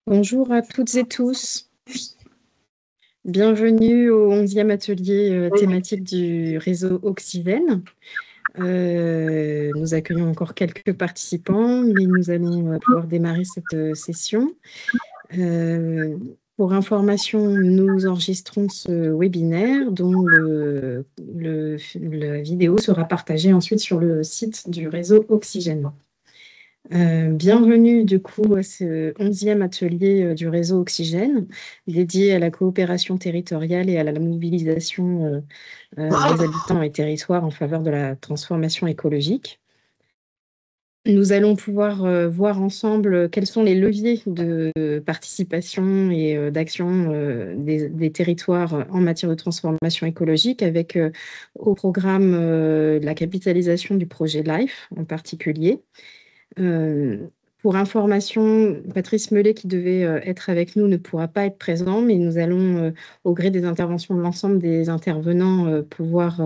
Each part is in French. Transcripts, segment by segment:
Bonjour à toutes et tous. Bienvenue au 11e atelier thématique du réseau Oxygène. Nous accueillons encore quelques participants, mais nous allons pouvoir démarrer cette session. Euh, pour information, nous enregistrons ce webinaire dont la vidéo sera partagée ensuite sur le site du réseau Oxygène. Bienvenue du coup à ce 11e atelier du réseau Oxygène dédié à la coopération territoriale et à la mobilisation des habitants et territoires en faveur de la transformation écologique. Nous allons pouvoir voir ensemble quels sont les leviers de participation et d'action des territoires en matière de transformation écologique avec au programme la capitalisation du projet LIFE en particulier. Euh, pour information, Patrice Mellet, qui devait être avec nous, ne pourra pas être présent, mais nous allons, au gré des interventions de l'ensemble des intervenants, pouvoir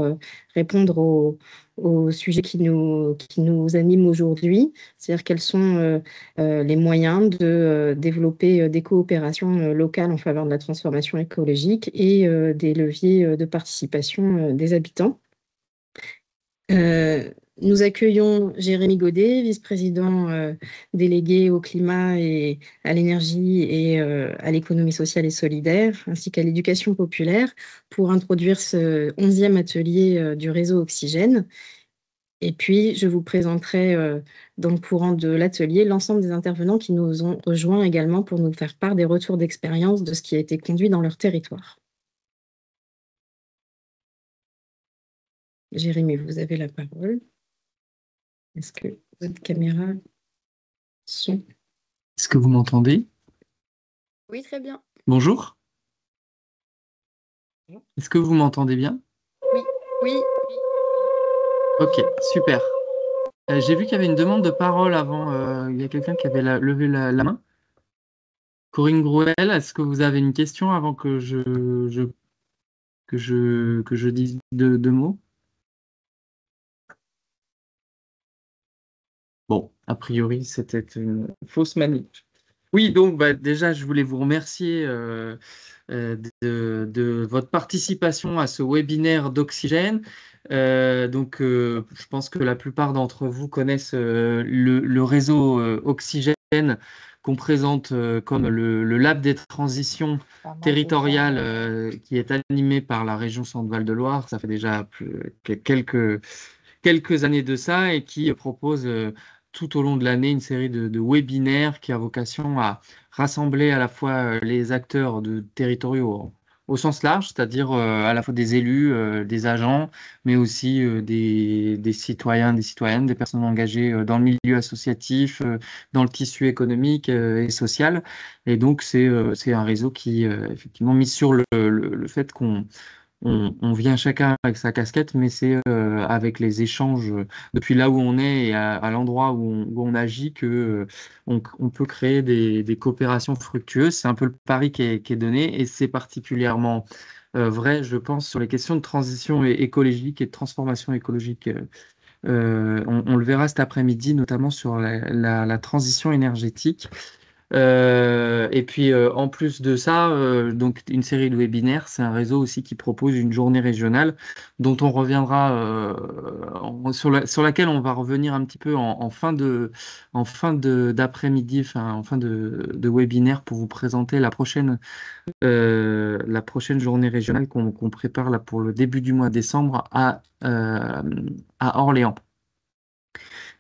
répondre aux sujets qui nous animent aujourd'hui, c'est-à-dire quels sont les moyens de développer des coopérations locales en faveur de la transformation écologique et des leviers de participation des habitants. Euh, Nous accueillons Jérémy Godet, vice-président délégué au climat et à l'énergie et à l'économie sociale et solidaire, ainsi qu'à l'éducation populaire, pour introduire ce 11e atelier du réseau Oxygène. Et puis, je vous présenterai dans le courant de l'atelier l'ensemble des intervenants qui nous ont rejoints également pour nous faire part des retours d'expérience de ce qui a été conduit dans leur territoire. Jérémy, vous avez la parole. Est-ce que votre caméra son? Est-ce que vous m'entendez? Oui, très bien. Bonjour. Est-ce que vous m'entendez bien? Oui, oui. Ok, super. J'ai vu qu'il y avait une demande de parole avant. Il y a quelqu'un qui avait levé la main. Corinne Grouel, est-ce que vous avez une question avant que je dise deux mots? Bon, a priori, c'était une fausse manip. Oui, donc déjà, je voulais vous remercier de votre participation à ce webinaire d'Oxygène. Je pense que la plupart d'entre vous connaissent le réseau Oxygène qu'on présente comme le Lab des transitions territoriales qui est animé par la région Centre-Val de Loire. Ça fait déjà quelques années de ça et qui propose tout au long de l'année une série de webinaires qui a vocation à rassembler à la fois les acteurs territoriaux au sens large, c'est-à-dire à la fois des élus, des agents, mais aussi des citoyens, des citoyennes, des personnes engagées dans le milieu associatif, dans le tissu économique et social. Et donc, c'est un réseau qui, effectivement, mise sur le fait qu'on vient chacun avec sa casquette, mais c'est avec les échanges depuis là où on est et à l'endroit où on agit que on peut créer des coopérations fructueuses. C'est un peu le pari qui est donné et c'est particulièrement vrai, je pense, sur les questions de transition écologique et de transformation écologique. On le verra cet après-midi, notamment sur la transition énergétique. Et puis en plus de ça, donc une série de webinaires, c'est un réseau aussi qui propose une journée régionale dont on reviendra sur laquelle on va revenir un petit peu en fin d'après-midi, enfin en fin de webinaire pour vous présenter la prochaine journée régionale qu'on prépare là pour le début du mois de décembre à Orléans.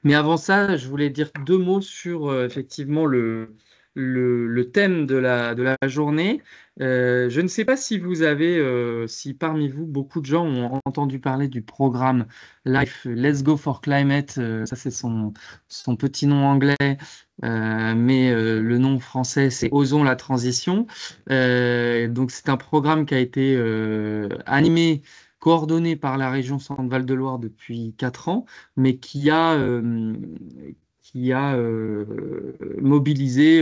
Mais avant ça, je voulais dire deux mots sur effectivement le thème de la journée. Je ne sais pas si parmi vous, beaucoup de gens ont entendu parler du programme Life Let's Go for Climate. Ça, c'est son petit nom anglais, mais le nom français, c'est Osons la transition. Donc, c'est un programme qui a été animé, coordonné par la région Centre-Val de Loire depuis 4 ans, mais qui a mobilisé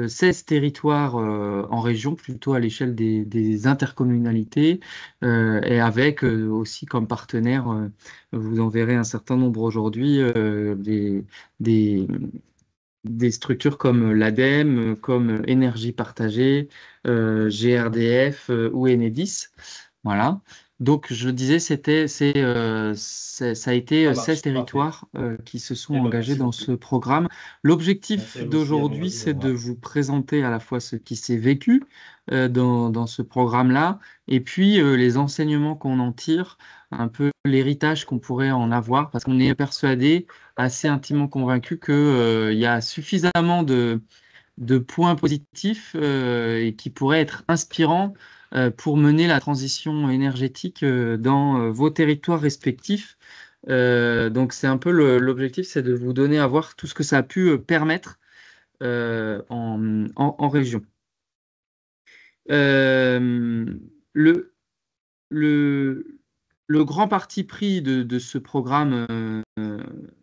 16 territoires en région, plutôt à l'échelle des intercommunalités, et avec aussi comme partenaire, vous en verrez un certain nombre aujourd'hui, des des structures comme l'ADEME, comme Énergie Partagée, GRDF ou Enedis. Voilà. Donc, je le disais, ça a été Ça 16 marche, parfait. territoires qui se sont Eh ben, engagés merci dans beaucoup. ce programme. L'objectif Merci à vous aussi, d'aujourd'hui, Amandine. Au c'est de revoir. vous présenter à la fois ce qui s'est vécu dans ce programme-là, et puis les enseignements qu'on en tire, un peu l'héritage qu'on pourrait en avoir, parce qu'on est persuadé, assez intimement convaincu qu'il y a suffisamment de points positifs et qui pourraient être inspirants pour mener la transition énergétique dans vos territoires respectifs. Donc c'est un peu l'objectif, c'est de vous donner à voir tout ce que ça a pu permettre en région. Euh, le, le, le grand parti pris de ce programme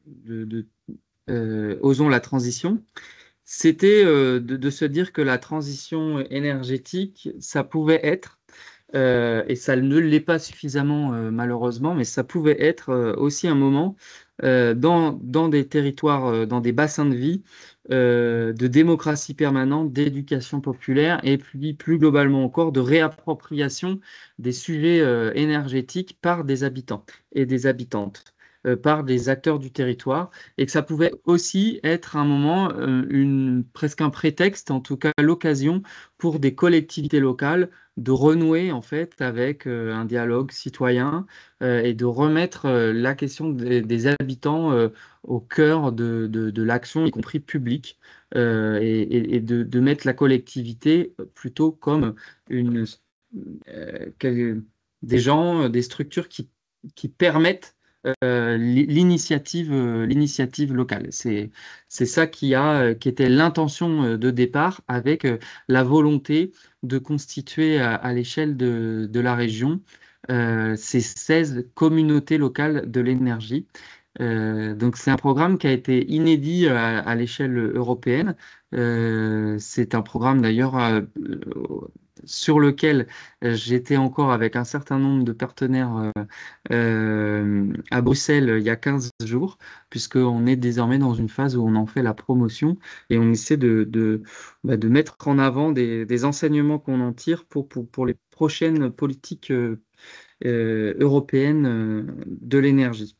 de Osons la transition, c'était de se dire que la transition énergétique, ça pouvait être, et ça ne l'est pas suffisamment malheureusement, mais ça pouvait être aussi un moment dans des territoires, dans des bassins de vie, de démocratie permanente, d'éducation populaire, et puis plus globalement encore de réappropriation des sujets énergétiques par des habitants et des habitantes, par des acteurs du territoire, et que ça pouvait aussi être un moment, presque un prétexte, en tout cas l'occasion pour des collectivités locales de renouer en fait avec un dialogue citoyen et de remettre la question des habitants au cœur de l'action, y compris publique, et de mettre la collectivité plutôt comme une, des gens, des structures qui permettent l'initiative locale. C'est ça qui était l'intention de départ avec la volonté de constituer à l'échelle de la région ces 16 communautés locales de l'énergie. Donc c'est un programme qui a été inédit à l'échelle européenne. C'est un programme d'ailleurs sur lequel j'étais encore avec un certain nombre de partenaires à Bruxelles il y a 15 jours, puisqu'on est désormais dans une phase où on en fait la promotion et on essaie de mettre en avant des enseignements qu'on en tire pour les prochaines politiques européennes de l'énergie.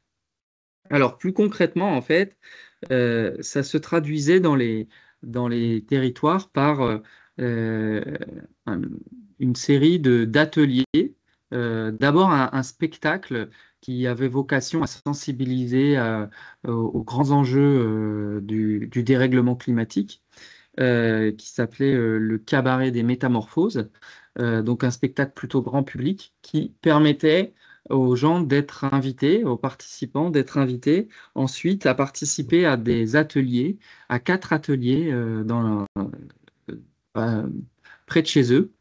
Alors, plus concrètement, en fait, ça se traduisait dans les territoires par euh, un- une série d'ateliers. D'abord, un spectacle qui avait vocation à sensibiliser aux grands enjeux du dérèglement climatique, qui s'appelait le Cabaret des Métamorphoses, donc un spectacle plutôt grand public qui permettait aux gens d'être invités, aux participants d'être invités ensuite à participer à des ateliers, à 4 ateliers euh, près de chez eux,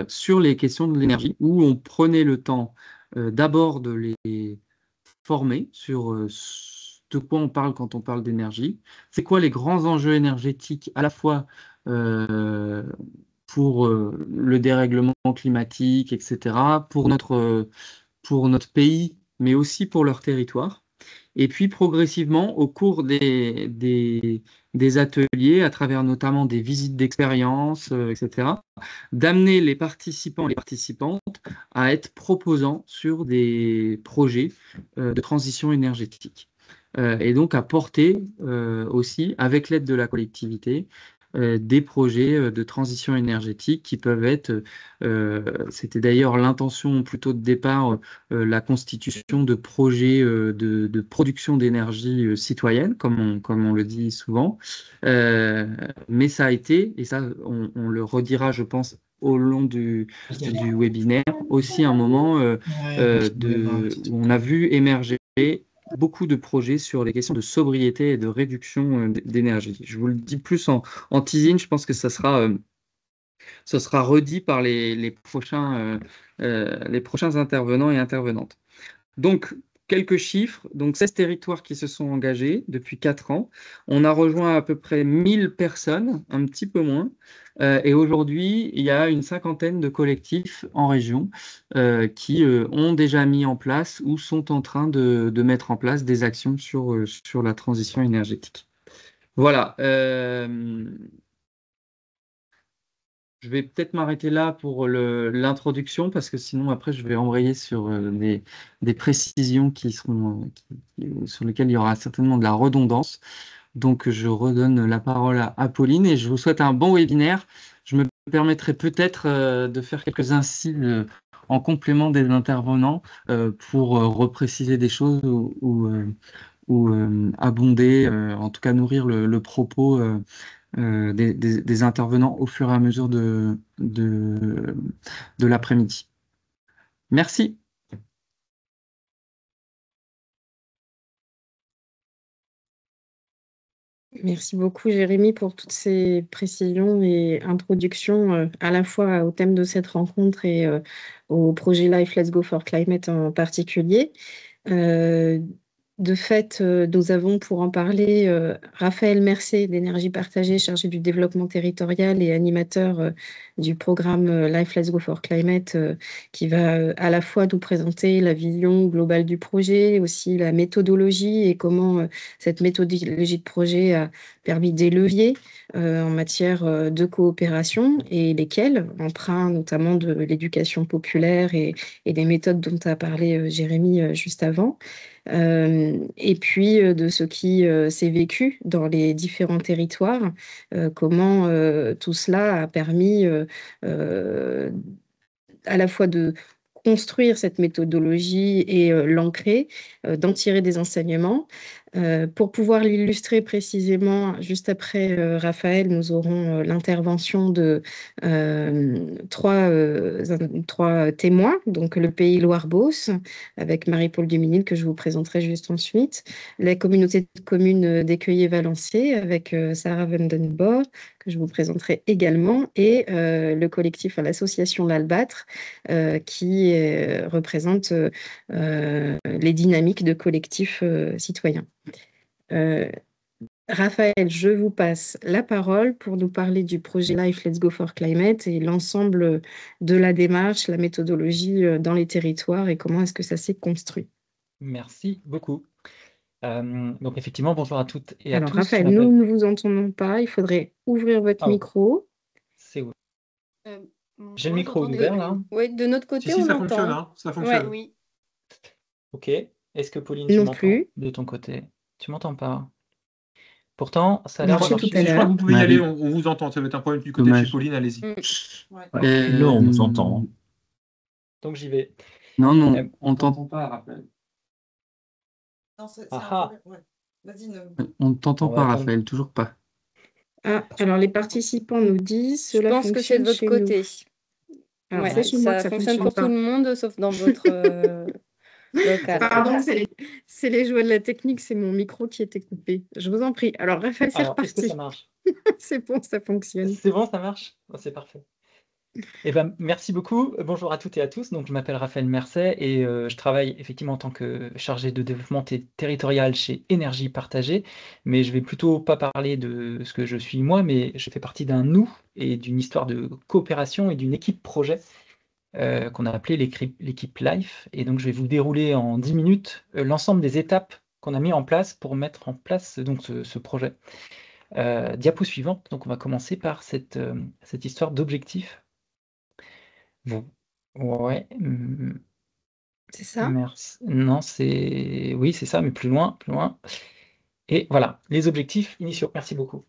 sur les questions de l'énergie, où on prenait le temps d'abord de les former sur de quoi on parle quand on parle d'énergie, c'est quoi les grands enjeux énergétiques à la fois euh, pour le dérèglement climatique, etc., pour notre pays, mais aussi pour leur territoire. Et puis progressivement, au cours des ateliers, à travers notamment des visites d'expérience, etc., d'amener les participants et les participantes à être proposants sur des projets de transition énergétique. Et donc à porter aussi, avec l'aide de la collectivité, des projets de transition énergétique qui peuvent être, c'était d'ailleurs l'intention plutôt de départ, la constitution de projets de production d'énergie citoyenne, comme on le dit souvent. Euh, mais ça a été, et ça on le redira, je pense, au long du webinaire, aussi un moment où on a vu émerger beaucoup de projets sur les questions de sobriété et de réduction d'énergie. Je vous le dis plus en teasing, je pense que ça sera redit par les prochains intervenants et intervenantes. Donc, quelques chiffres. Donc, 16 territoires qui se sont engagés depuis 4 ans. On a rejoint à peu près 1000 personnes, un petit peu moins. Et aujourd'hui, il y a une cinquantaine de collectifs en région qui ont déjà mis en place ou sont en train de mettre en place des actions sur la transition énergétique. Voilà. Je vais peut-être m'arrêter là pour l'introduction parce que sinon après je vais embrayer sur des précisions sur lesquelles il y aura certainement de la redondance. Donc je redonne la parole à Pauline et je vous souhaite un bon webinaire. Je me permettrai peut-être de faire quelques incises en complément des intervenants pour repréciser des choses ou abonder, en tout cas nourrir le propos des intervenants au fur et à mesure de l'après-midi. Merci. Merci beaucoup, Jérémy, pour toutes ces précisions et introductions à la fois au thème de cette rencontre et au projet Life Let's Go for Climate en particulier. Euh, de fait, nous avons pour en parler Raphaël Mercé d'Énergie Partagée, chargé du développement territorial et animateur du programme Life Let's Go for Climate, qui va à la fois nous présenter la vision globale du projet, aussi la méthodologie et comment cette méthodologie de projet a permis des leviers en matière de coopération et lesquels, emprunt notamment de l'éducation populaire et des méthodes dont a parlé Jérémy juste avant. Et puis de ce qui s'est vécu dans les différents territoires, comment tout cela a permis euh, à la fois de construire cette méthodologie et l'ancrer, d'en tirer des enseignements. Pour pouvoir l'illustrer précisément, juste après Raphaël, nous aurons l'intervention de trois témoins, donc le pays Loire-Beauce, avec Marie-Paule Duminil, que je vous présenterai juste ensuite, la communauté de communes d'Écueillé-Valencier, avec Sarah Vandenborg, que je vous présenterai également, et le collectif à l'association L'Albâtre, qui représente les dynamiques de collectifs citoyens. Raphaël, je vous passe la parole pour nous parler du projet Life Let's Go for Climate et l'ensemble de la démarche, la méthodologie dans les territoires et comment est-ce que ça s'est construit. Merci beaucoup. Donc effectivement, bonjour à toutes et à Alors tous. Raphaël, nous ne vous entendons pas, il faudrait ouvrir votre micro. C'est où? Euh, J'ai le moi, micro j'entends ouvert là. Oui, de notre côté, Si, on ça l'entend. fonctionne, hein, ça fonctionne. Ouais, oui. Ok. Est-ce que Pauline, tu Non m'entends plus. de ton côté? Tu m'entends pas? Pourtant, ça a On l'air de marchait marcher. tout à Je crois l'heure. que vous pouvez y Marie. aller, on vous entend. Ça va être un problème du côté de chez Dommage. Pauline, allez-y. Nous, on vous entend. Donc j'y vais. Non, non, Euh, on t'entend pas, Raphaël. Non, c'est Ah un ah. problème. Ouais. Vas-y, On ne t'entend On va pas, attendre. Raphaël, toujours pas. Ah, alors les participants nous disent Je cela pense que c'est fonctionne de votre chez côté. nous. Alors Ouais, c'est chez moi que ça ça fonctionne fonctionne pour pas. tout le monde, sauf dans votre local. Pardon, c'est les joies de la technique, c'est mon micro qui était coupé. Je vous en prie. Alors Raphaël, c'est Alors, est-ce que ça reparti. marche? C'est bon, ça fonctionne. C'est bon, ça marche? Oh, c'est parfait. Eh ben, merci beaucoup. Bonjour à toutes et à tous. Donc, je m'appelle Raphaël Mercet et je travaille effectivement en tant que chargé de développement territorial chez Énergie Partagée. Mais je vais plutôt pas parler de ce que je suis moi, mais je fais partie d'un nous et d'une histoire de coopération et d'une équipe projet qu'on a appelée l'équipe Life. Et donc, je vais vous dérouler en 10 minutes l'ensemble des étapes qu'on a mis en place pour mettre en place donc, ce projet. Diapo suivante. Donc, on va commencer par cette histoire d'objectif. Bon. Ouais. C'est ça? Merci. Non, c'est... Oui, c'est ça, mais plus loin, plus loin. Et voilà, les objectifs initiaux. Merci beaucoup.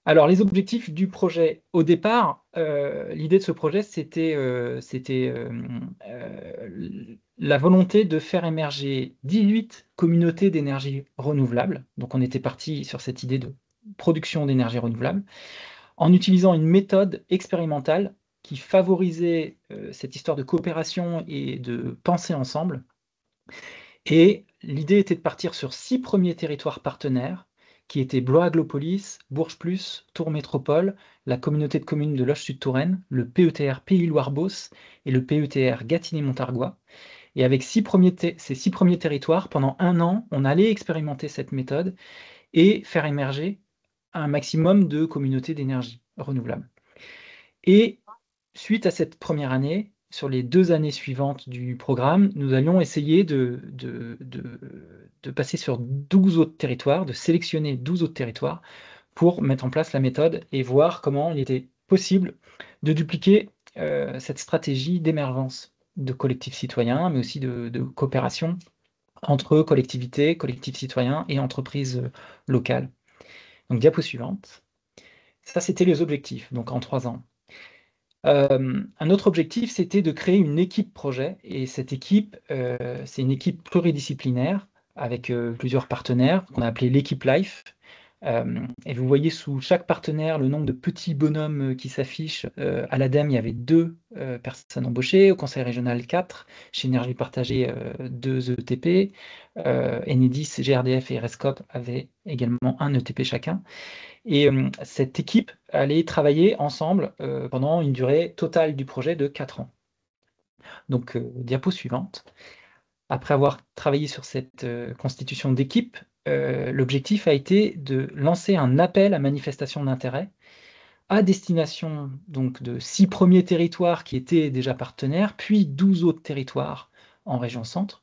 Alors, les objectifs du projet. Au départ, l'idée de ce projet, c'était la volonté de faire émerger 18 communautés d'énergie renouvelable. Donc, on était parti sur cette idée de production d'énergie renouvelable en utilisant une méthode expérimentale qui favorisait cette histoire de coopération et de penser ensemble. Et l'idée était de partir sur 6 premiers territoires partenaires, qui étaient Blois-Aglopolis, Bourges Plus, Tours Métropole, la communauté de communes de Loche-Sud-Touraine, le PETR Pays Loire-Beauce et le PETR Gâtinais-Montargois. Et avec ces 6 premiers territoires, pendant 1 an, on allait expérimenter cette méthode et faire émerger un maximum de communautés d'énergie renouvelable. Et suite à cette première année, sur les 2 années suivantes du programme, nous allions essayer de passer sur 12 autres territoires, de sélectionner 12 autres territoires pour mettre en place la méthode et voir comment il était possible de dupliquer cette stratégie d'émergence de collectifs citoyens, mais aussi de coopération entre collectivités, collectifs citoyens et entreprises locales. Donc, diapo suivante. Ça, c'était les objectifs, donc en 3 ans. Un autre objectif, c'était de créer une équipe projet. Et cette équipe, c'est une équipe pluridisciplinaire avec plusieurs partenaires qu'on a appelé l'équipe Life. Et vous voyez sous chaque partenaire le nombre de petits bonhommes qui s'affichent. À l'ADEME, il y avait 2 personnes embauchées, au Conseil régional 4, chez Énergie Partagée 2 ETP, Enedis, GRDF et RESCOP avaient également 1 ETP chacun. Et cette équipe allait travailler ensemble pendant une durée totale du projet de 4 ans. Donc, diapo suivante. Après avoir travaillé sur cette constitution d'équipe, l'objectif a été de lancer un appel à manifestation d'intérêt à destination donc, de 6 premiers territoires qui étaient déjà partenaires, puis 12 autres territoires en région centre.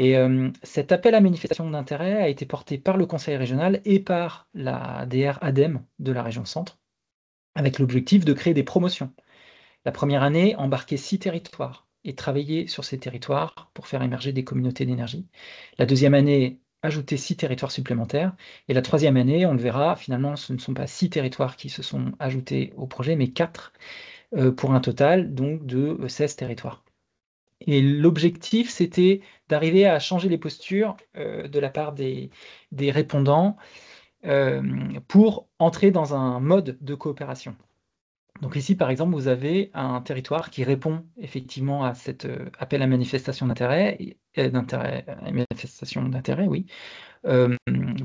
Et cet appel à manifestation d'intérêt a été porté par le conseil régional et par la DR ADEME de la région centre, avec l'objectif de créer des promotions. La première année, embarquer 6 territoires et travailler sur ces territoires pour faire émerger des communautés d'énergie. La deuxième année, ajouter 6 territoires supplémentaires. Et la troisième année, on le verra, finalement, ce ne sont pas 6 territoires qui se sont ajoutés au projet, mais 4 pour un total donc de 16 territoires. Et l'objectif, c'était d'arriver à changer les postures de la part des répondants pour entrer dans un mode de coopération. Donc ici, par exemple, vous avez un territoire qui répond effectivement à cet appel à manifestation d'intérêt, oui,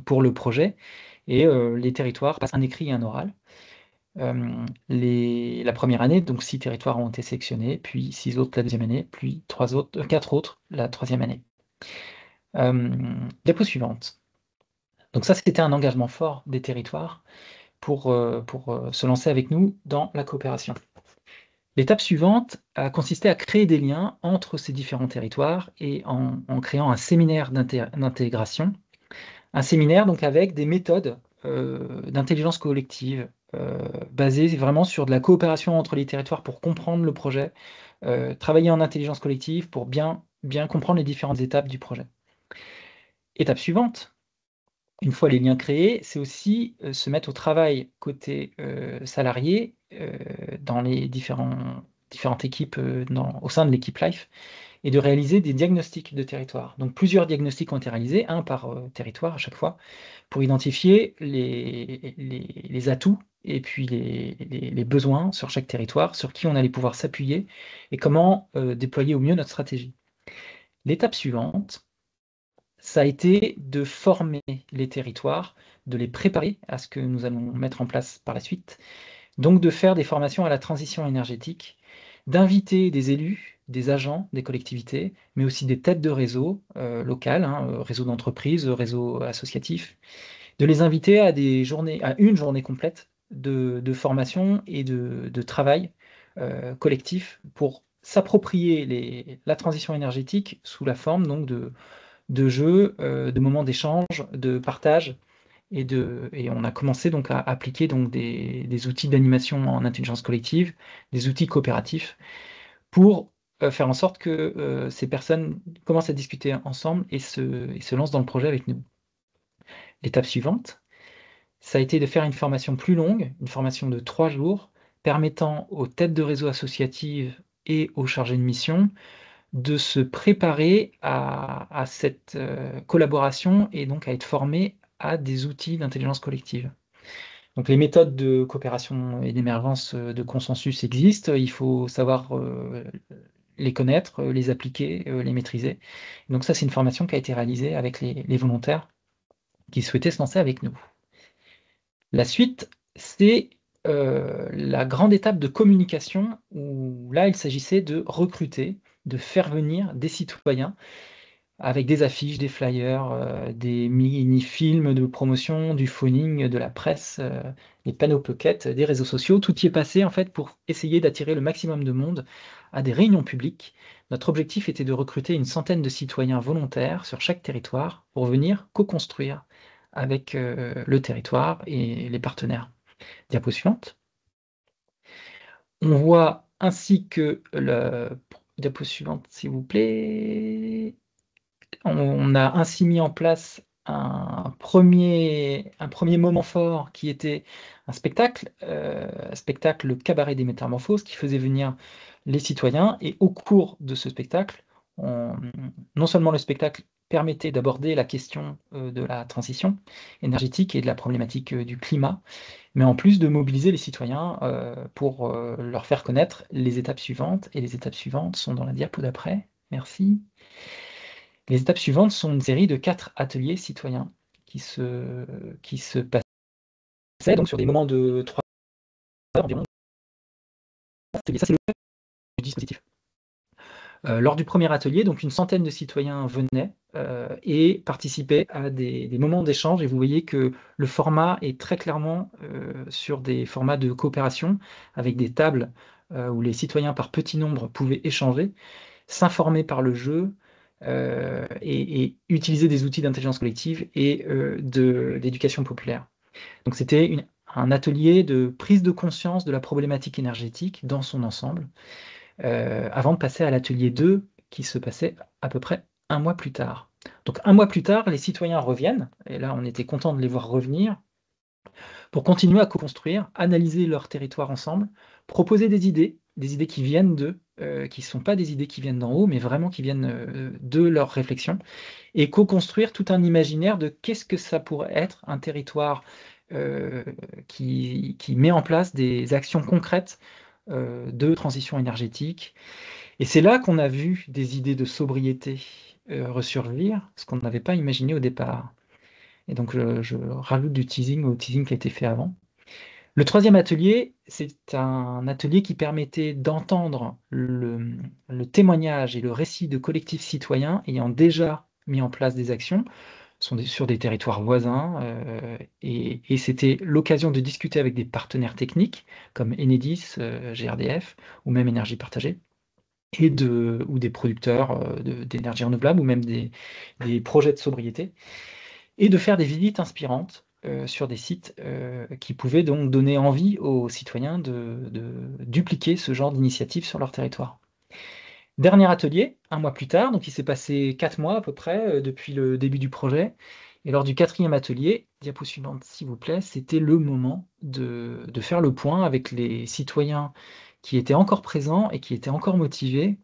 pour le projet. Et les territoires passent un écrit et un oral. La première année, donc 6 territoires ont été sélectionnés, puis 6 autres la deuxième année, puis 4 autres la troisième année. Diapo suivante. Donc ça, c'était un engagement fort des territoires pour se lancer avec nous dans la coopération. L'étape suivante a consisté à créer des liens entre ces différents territoires et en créant un séminaire d'intégration. Un séminaire donc avec des méthodes d'intelligence collective basées vraiment sur de la coopération entre les territoires pour comprendre le projet, travailler en intelligence collective pour bien comprendre les différentes étapes du projet. Étape suivante, une fois les liens créés, c'est aussi se mettre au travail côté salarié dans les différentes équipes au sein de l'équipe Life et de réaliser des diagnostics de territoire. Donc plusieurs diagnostics ont été réalisés, un par territoire à chaque fois, pour identifier les atouts et puis les besoins sur chaque territoire, sur qui on allait pouvoir s'appuyer et comment déployer au mieux notre stratégie. L'étape suivante, ça a été de former les territoires, de les préparer à ce que nous allons mettre en place par la suite, donc de faire des formations à la transition énergétique, d'inviter des élus, des agents, des collectivités, mais aussi des têtes de réseau locales, réseau d'entreprise, réseau associatif, de les inviter à une journée complète de formation et de travail collectif pour s'approprier la transition énergétique sous la forme donc de jeux, de moments d'échange, de partage. Et on a commencé donc à appliquer donc des outils d'animation en intelligence collective, des outils coopératifs, pour faire en sorte que ces personnes commencent à discuter ensemble et se lancent dans le projet avec nous. L'étape suivante, ça a été de faire une formation plus longue, une formation de 3 jours, permettant aux têtes de réseau associatives et aux chargés de mission de se préparer à cette collaboration et donc à être formés à des outils d'intelligence collective. Donc les méthodes de coopération et d'émergence de consensus existent, il faut savoir les connaître, les appliquer, les maîtriser. Donc ça, c'est une formation qui a été réalisée avec les volontaires qui souhaitaient se lancer avec nous. La suite, c'est la grande étape de communication où là, il s'agissait de recruter, de faire venir des citoyens avec des affiches, des flyers, des mini-films de promotion, du phoning, de la presse, des panneaux pocket, des réseaux sociaux. Tout y est passé en fait pour essayer d'attirer le maximum de monde à des réunions publiques. Notre objectif était de recruter une centaine de citoyens volontaires sur chaque territoire pour venir co-construire avec le territoire et les partenaires. Diapo suivante. On voit ainsi que diapo suivante, s'il vous plaît. On a ainsi mis en place un premier moment fort qui était un spectacle Le Cabaret des Métamorphoses, qui faisait venir les citoyens. Et au cours de ce spectacle, non seulement le spectacle permettait d'aborder la question de la transition énergétique et de la problématique du climat, mais en plus de mobiliser les citoyens pour leur faire connaître les étapes suivantes. Et les étapes suivantes sont dans la diapo d'après. Merci. Les étapes suivantes sont une série de 4 ateliers citoyens qui se passaient donc sur des moments de 3 heures environ. Ça, c'est le du dispositif. Lors du premier atelier, donc une centaine de citoyens venaient et participaient à des moments d'échange. Et vous voyez que le format est très clairement sur des formats de coopération, avec des tables où les citoyens par petit nombre pouvaient échanger, s'informer par le jeu et utiliser des outils d'intelligence collective et d'éducation populaire. Donc c'était un atelier de prise de conscience de la problématique énergétique dans son ensemble, avant de passer à l'atelier 2 qui se passait à peu près un mois plus tard. Donc un mois plus tard, les citoyens reviennent, et là on était content de les voir revenir, pour continuer à co-construire, analyser leur territoire ensemble, proposer des idées qui viennent d'eux, qui ne sont pas des idées qui viennent d'en haut, mais vraiment qui viennent de leur réflexion, et co-construire tout un imaginaire de qu'est-ce que ça pourrait être un territoire qui met en place des actions concrètes de transition énergétique. Et c'est là qu'on a vu des idées de sobriété ressurgir, ce qu'on n'avait pas imaginé au départ. Et donc je rajoute du teasing au teasing qui a été fait avant. Le troisième atelier, c'est un atelier qui permettait d'entendre le témoignage et le récit de collectifs citoyens ayant déjà mis en place des actions sur des territoires voisins, et c'était l'occasion de discuter avec des partenaires techniques comme Enedis, GRDF ou même Énergie Partagée, ou des producteurs d'énergie renouvelable ou même des projets de sobriété, et de faire des visites inspirantes sur des sites qui pouvaient donc donner envie aux citoyens de dupliquer ce genre d'initiative sur leur territoire. Dernier atelier, un mois plus tard, donc il s'est passé 4 mois à peu près depuis le début du projet. Et lors du 4e atelier, diapo suivante s'il vous plaît, c'était le moment de faire le point avec les citoyens qui étaient encore présents et qui étaient encore motivés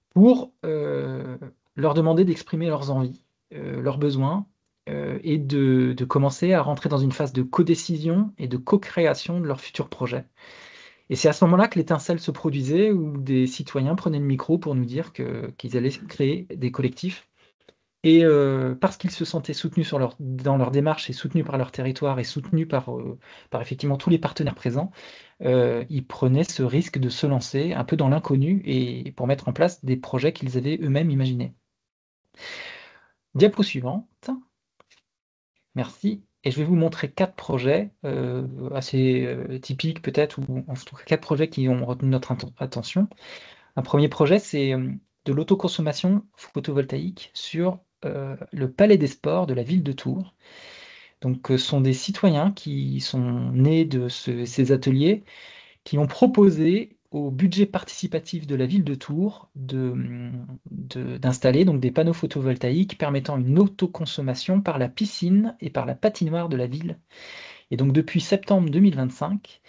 pour leur demander d'exprimer leurs envies, leurs besoins, et de commencer à rentrer dans une phase de codécision et de co-création de leur futur projet. Et c'est à ce moment-là que l'étincelle se produisait, où des citoyens prenaient le micro pour nous dire qu'ils allaient créer des collectifs. Et parce qu'ils se sentaient soutenus dans leur démarche et soutenus par leur territoire et soutenus par effectivement tous les partenaires présents, ils prenaient ce risque de se lancer un peu dans l'inconnu et pour mettre en place des projets qu'ils avaient eux-mêmes imaginés. Diapo suivante. Merci. Et je vais vous montrer 4 projets assez typiques peut-être, ou en tout cas 4 projets qui ont retenu notre attention. Un premier projet, c'est de l'autoconsommation photovoltaïque sur le Palais des Sports de la ville de Tours. Donc ce sont des citoyens qui sont nés de ces ateliers, qui ont proposé au budget participatif de la ville de Tours d'installer donc des panneaux photovoltaïques permettant une autoconsommation par la piscine et par la patinoire de la ville. Et donc depuis septembre 2025,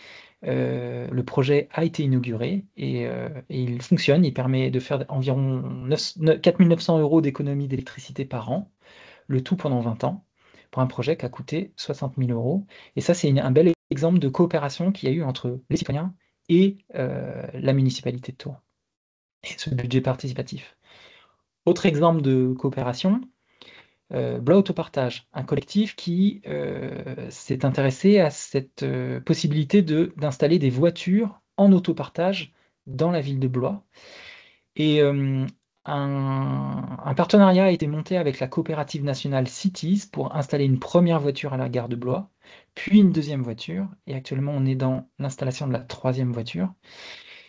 le projet a été inauguré et il fonctionne. Il permet de faire environ 4 900 € d'économie d'électricité par an, le tout pendant 20 ans, pour un projet qui a coûté 60 000 €. Et ça, c'est un bel exemple de coopération qu'il y a eu entre les citoyens et la municipalité de Tours, et ce budget participatif. Autre exemple de coopération, Blois Autopartage, un collectif qui s'est intéressé à cette possibilité d'installer des voitures en autopartage dans la ville de Blois. Et un un partenariat a été monté avec la coopérative nationale Cities pour installer une première voiture à la gare de Blois, puis une deuxième voiture, et actuellement on est dans l'installation de la troisième voiture.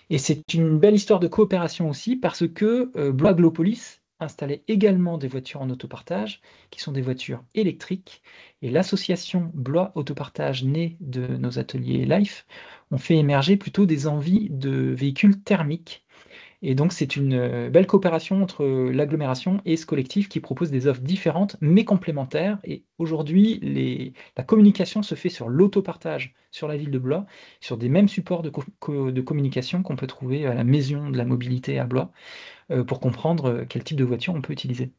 Et c'est une belle histoire de coopération aussi parce que Blois Glopolis installait également des voitures en autopartage, qui sont des voitures électriques, et l'association Blois Autopartage, née de nos ateliers Life, ont fait émerger plutôt des envies de véhicules thermiques. Et donc, c'est une belle coopération entre l'agglomération et ce collectif qui propose des offres différentes mais complémentaires. Et aujourd'hui, la communication se fait sur l'autopartage sur la ville de Blois, sur des mêmes supports de communication qu'on peut trouver à la Maison de la Mobilité à Blois, pour comprendre quel type de voiture on peut utiliser.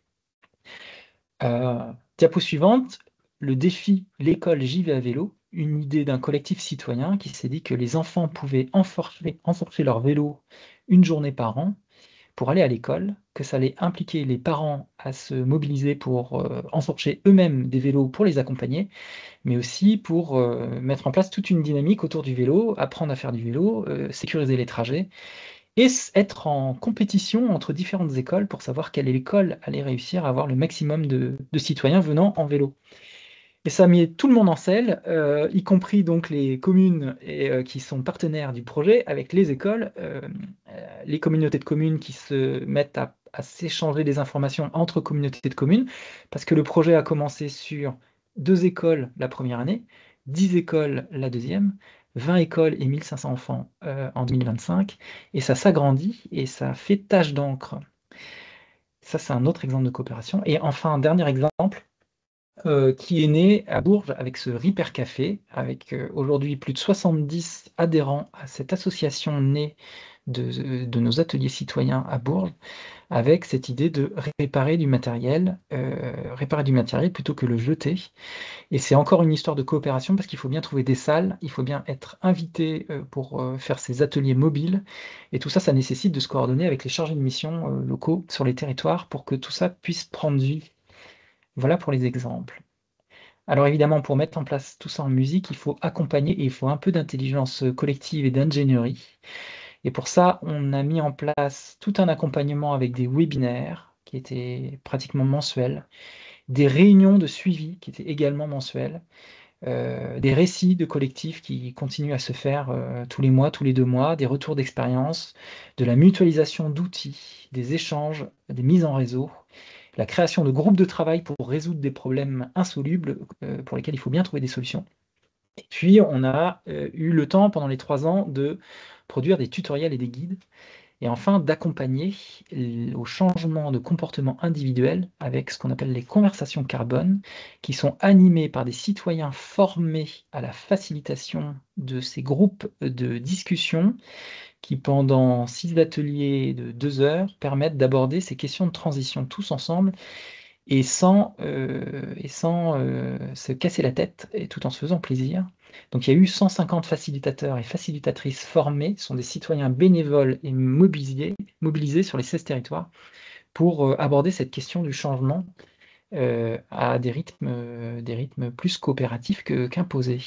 Diapo suivante, le défi L'école j'y vais à vélo, une idée d'un collectif citoyen qui s'est dit que les enfants pouvaient enforcer leur vélo une journée par an pour aller à l'école, que ça allait impliquer les parents à se mobiliser pour enforcer eux-mêmes des vélos pour les accompagner, mais aussi pour mettre en place toute une dynamique autour du vélo, apprendre à faire du vélo, sécuriser les trajets, et être en compétition entre différentes écoles pour savoir quelle école allait réussir à avoir le maximum de citoyens venant en vélo. Et ça a mis tout le monde en selle, y compris donc les communes qui sont partenaires du projet avec les écoles, les communautés de communes qui se mettent à s'échanger des informations entre communautés de communes, parce que le projet a commencé sur 2 écoles la première année, 10 écoles la deuxième, 20 écoles et 1500 enfants en 2025, et ça s'agrandit et ça fait tache d'encre. Ça, c'est un autre exemple de coopération. Et enfin, un dernier exemple, qui est né à Bourges avec ce Ripper Café, avec aujourd'hui plus de 70 adhérents à cette association née de nos ateliers citoyens à Bourges, avec cette idée de réparer du matériel plutôt que le jeter. Et c'est encore une histoire de coopération parce qu'il faut bien trouver des salles, il faut bien être invité pour faire ces ateliers mobiles. Et tout ça, ça nécessite de se coordonner avec les chargés de mission locaux sur les territoires pour que tout ça puisse prendre vie. Voilà pour les exemples. Alors évidemment, pour mettre en place tout ça en musique, il faut accompagner et il faut un peu d'intelligence collective et d'ingénierie. Et pour ça, on a mis en place tout un accompagnement avec des webinaires qui étaient pratiquement mensuels, des réunions de suivi qui étaient également mensuelles, des récits de collectifs qui continuent à se faire tous les mois, tous les 2 mois, des retours d'expérience, de la mutualisation d'outils, des échanges, des mises en réseau, la création de groupes de travail pour résoudre des problèmes insolubles pour lesquels il faut bien trouver des solutions. Et puis, on a eu le temps, pendant les 3 ans, de produire des tutoriels et des guides, et enfin d'accompagner au changement de comportement individuel avec ce qu'on appelle les conversations carbone, qui sont animées par des citoyens formés à la facilitation de ces groupes de discussion qui, pendant 6 ateliers de 2 heures, permettent d'aborder ces questions de transition tous ensemble et sans se casser la tête, et tout en se faisant plaisir. Donc il y a eu 150 facilitateurs et facilitatrices formés, ce sont des citoyens bénévoles et mobilisés sur les 16 territoires pour aborder cette question du changement à des rythmes plus coopératifs qu'imposés.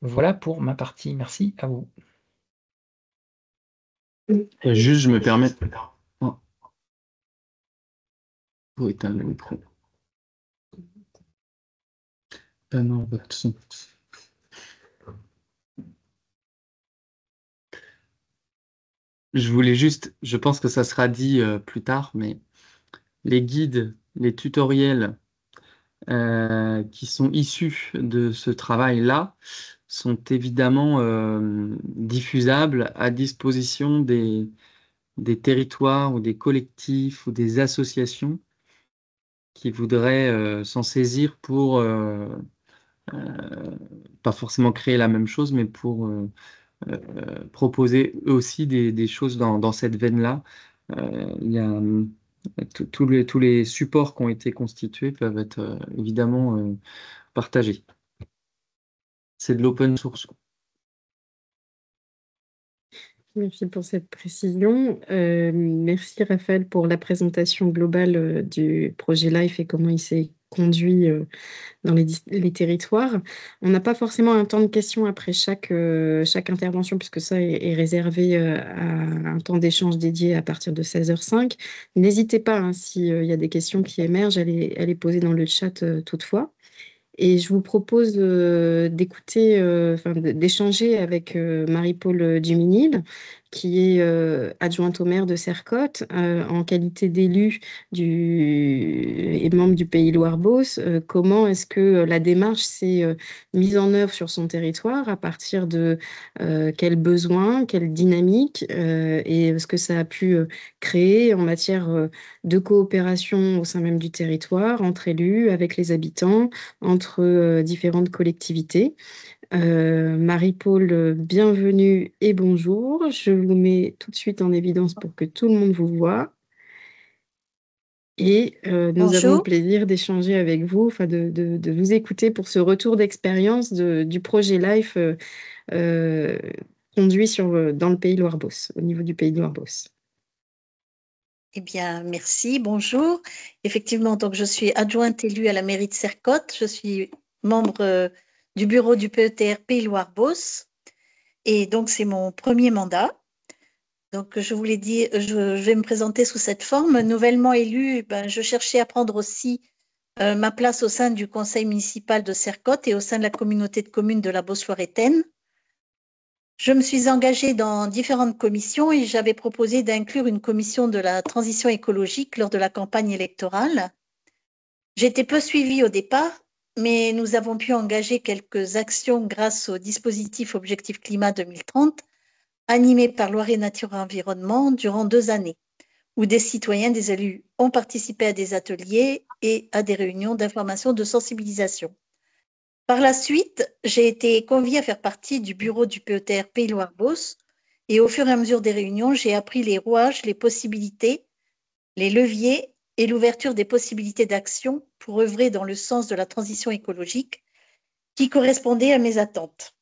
Voilà pour ma partie. Merci à vous. Et juste, je me permets. Oh. Faut éteindre le micro. Ah non, bah, de toute façon. Je voulais juste, je pense que ça sera dit plus tard, mais les guides, les tutoriels qui sont issus de ce travail-là sont évidemment diffusables à disposition des territoires ou des collectifs ou des associations qui voudraient s'en saisir pour pas forcément créer la même chose, mais pour proposer eux aussi des choses dans cette veine-là. Il y a tous les supports qui ont été constitués peuvent être évidemment partagés. C'est de l'open source. Merci pour cette précision. Merci Raphaël pour la présentation globale du projet LIFE et comment il s'est conduit dans les territoires. On n'a pas forcément un temps de questions après chaque intervention, puisque ça est réservé à un temps d'échange dédié à partir de 16h05. N'hésitez pas, hein, s'il y a des questions qui émergent, elle est posée dans le chat toutefois. Et je vous propose d'écouter, d'échanger avec Marie-Paule Duminil, qui est adjointe au maire de Sercotte, en qualité d'élue et membre du Pays Loire-Beauce. Comment est-ce que la démarche s'est mise en œuvre sur son territoire, à partir de quels besoins, quelle dynamique, et ce que ça a pu créer en matière de coopération au sein même du territoire, entre élus, avec les habitants, entre différentes collectivités. Marie-Paule, bienvenue et bonjour. Je vous mets tout de suite en évidence pour que tout le monde vous voit. Et nous avons le Bonjour. plaisir d'échanger avec vous, de vous écouter pour ce retour d'expérience du projet LIFE conduit dans le Pays Loire-Beauce, au niveau du Pays Loire-Beauce. Eh bien, merci, bonjour. Effectivement, donc je suis adjointe élue à la mairie de Sercotte. Je suis membre du bureau du PETR Pays Loire-Beauce. Et donc, c'est mon premier mandat. Donc, je vous l'ai dit, je vais me présenter sous cette forme. Nouvellement élue, je cherchais à prendre aussi ma place au sein du conseil municipal de Sercotte et au sein de la communauté de communes de la Beauce-Loiretaine. Je me suis engagée dans différentes commissions et j'avais proposé d'inclure une commission de la transition écologique lors de la campagne électorale. J'ai été peu suivie au départ, mais nous avons pu engager quelques actions grâce au dispositif Objectif Climat 2030, animé par Loiret Nature et Environnement durant 2 années, où des citoyens, des élus ont participé à des ateliers et à des réunions d'information, de sensibilisation. Par la suite, j'ai été conviée à faire partie du bureau du PETR Pays Loire-Beauce et au fur et à mesure des réunions, j'ai appris les rouages, les possibilités, les leviers et l'ouverture des possibilités d'action pour œuvrer dans le sens de la transition écologique qui correspondait à mes attentes.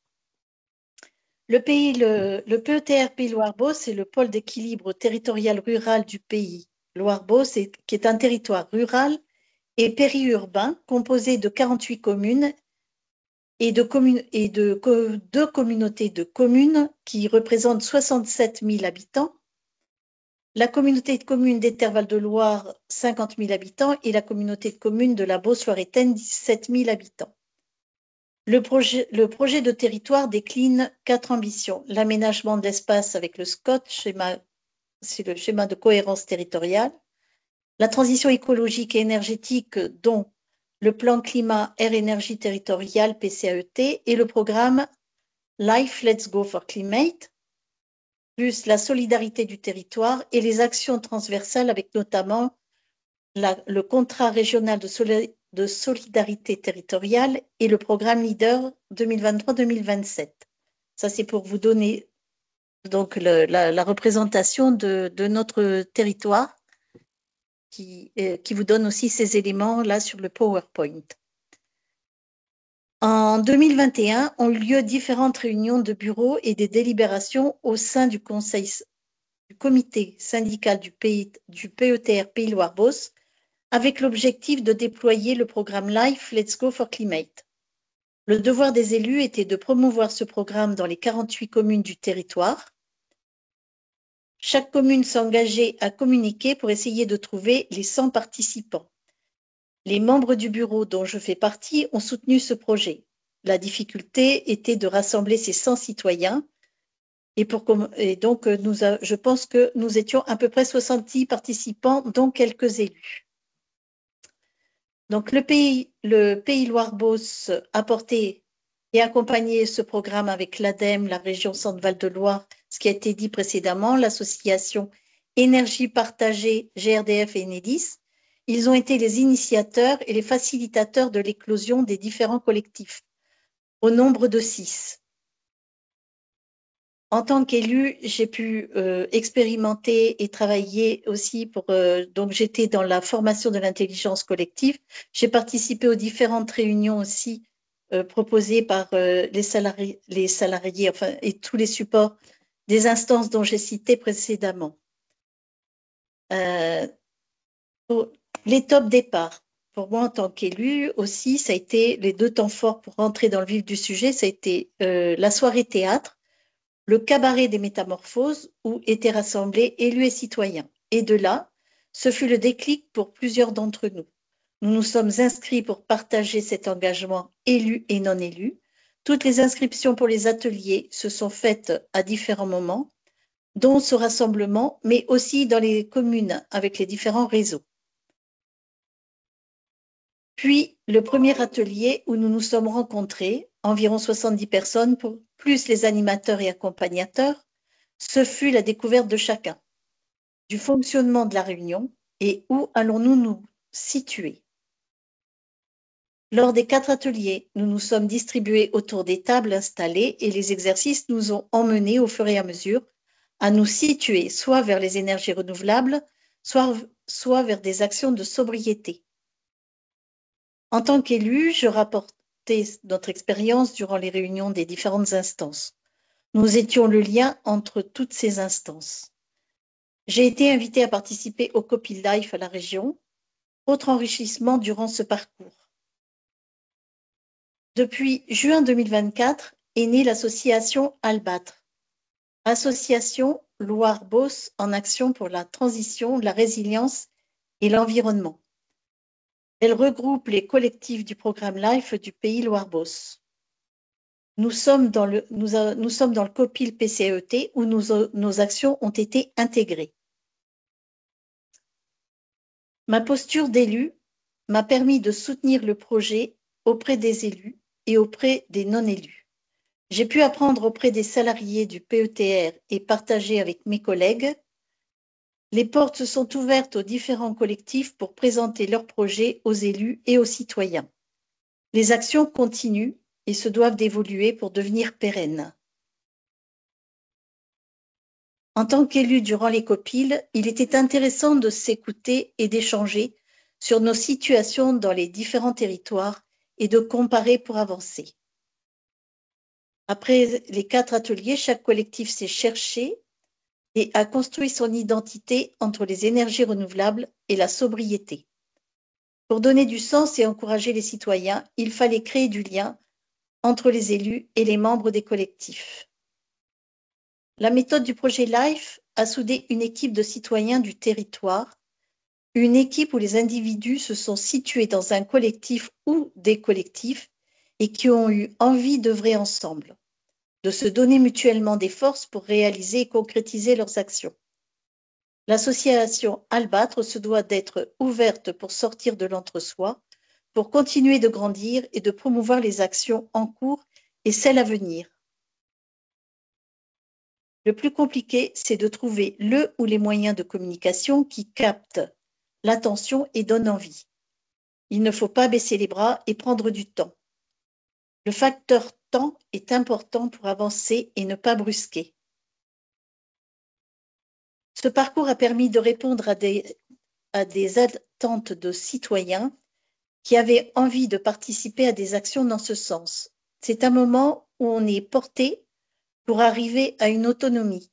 Le PETR Pays Loire-Beauce est le pôle d'équilibre territorial rural du Pays Loire-Beauce, qui est un territoire rural et périurbain composé de 48 communes et deux communautés de communes qui représentent 67 000 habitants, la communauté de communes d'Etterval de Loire, 50 000 habitants, et la communauté de communes de la Beauce-Loiretaine, 17 000 habitants. Le projet de territoire décline 4 ambitions. L'aménagement de l'espace avec le SCOT, c'est le schéma de cohérence territoriale, la transition écologique et énergétique, dont le plan climat air énergie territoriale PCAET et le programme Life Let's Go for Climate, plus la solidarité du territoire et les actions transversales avec notamment le contrat régional de solidarité territoriale et le programme Leader 2023-2027. Ça, c'est pour vous donner donc la représentation de notre territoire qui vous donne aussi ces éléments là sur le PowerPoint. En 2021, ont eu lieu différentes réunions de bureaux et des délibérations au sein du comité syndical du PETR Pays Loire-Beauce avec l'objectif de déployer le programme Life Let's Go for Climate. Le devoir des élus était de promouvoir ce programme dans les 48 communes du territoire. Chaque commune s'engageait à communiquer pour essayer de trouver les 100 participants. Les membres du bureau dont je fais partie ont soutenu ce projet. La difficulté était de rassembler ces 100 citoyens et donc je pense que nous étions à peu près 70 participants, dont quelques élus. Donc le Pays Loire-Beauce a porté et accompagné ce programme avec l'ADEME, la région Centre-Val de Loire, ce qui a été dit précédemment, l'association Énergie Partagée, GRDF et Enedis. Ils ont été les initiateurs et les facilitateurs de l'éclosion des différents collectifs, au nombre de 6. En tant qu'élue, j'ai pu expérimenter et travailler aussi donc j'étais dans la formation de l'intelligence collective. J'ai participé aux différentes réunions aussi proposées par les salariés enfin, et tous les supports des instances dont j'ai cité précédemment. Les top départs. pour moi en tant qu'élue aussi, ça a été les 2 temps forts pour rentrer dans le vif du sujet, ça a été la soirée théâtre, le cabaret des métamorphoses où étaient rassemblés élus et citoyens. Et de là, ce fut le déclic pour plusieurs d'entre nous. Nous nous sommes inscrits pour partager cet engagement élus et non élus. Toutes les inscriptions pour les ateliers se sont faites à différents moments, dont ce rassemblement, mais aussi dans les communes avec les différents réseaux. Puis le premier atelier où nous nous sommes rencontrés, environ 70 personnes, plus les animateurs et accompagnateurs, ce fut la découverte de chacun, du fonctionnement de la réunion et où allons-nous nous situer. Lors des 4 ateliers, nous nous sommes distribués autour des tables installées et les exercices nous ont emmenés au fur et à mesure à nous situer soit vers les énergies renouvelables, soit vers des actions de sobriété. En tant qu'élu, je rapportais notre expérience durant les réunions des différentes instances. Nous étions le lien entre toutes ces instances. J'ai été invitée à participer au Copy Life à la région, autre enrichissement durant ce parcours. Depuis juin 2024 est née l'association Albâtre, association Loire-Beauce en action pour la transition, la résilience et l'environnement. Elle regroupe les collectifs du programme LIFE du pays Loire-Beauce. Nous sommes dans le COPIL PCET où nos actions ont été intégrées. Ma posture d'élu m'a permis de soutenir le projet auprès des élus et auprès des non-élus. J'ai pu apprendre auprès des salariés du PETR et partager avec mes collègues. Les portes se sont ouvertes aux différents collectifs pour présenter leurs projets aux élus et aux citoyens. Les actions continuent et se doivent d'évoluer pour devenir pérennes. En tant qu'élu durant les COPIL, il était intéressant de s'écouter et d'échanger sur nos situations dans les différents territoires et de comparer pour avancer. Après les 4 ateliers, chaque collectif s'est cherché et a construit son identité entre les énergies renouvelables et la sobriété. Pour donner du sens et encourager les citoyens, il fallait créer du lien entre les élus et les membres des collectifs. La méthode du projet LIFE a soudé une équipe de citoyens du territoire, une équipe où les individus se sont situés dans un collectif ou des collectifs et qui ont eu envie d'œuvrer ensemble, de se donner mutuellement des forces pour réaliser et concrétiser leurs actions. L'association Albâtre se doit d'être ouverte pour sortir de l'entre-soi, pour continuer de grandir et de promouvoir les actions en cours et celles à venir. Le plus compliqué, c'est de trouver le ou les moyens de communication qui captent l'attention et donnent envie. Il ne faut pas baisser les bras et prendre du temps. Le facteur temps est important pour avancer et ne pas brusquer. Ce parcours a permis de répondre à des attentes de citoyens qui avaient envie de participer à des actions dans ce sens. C'est un moment où on est porté pour arriver à une autonomie.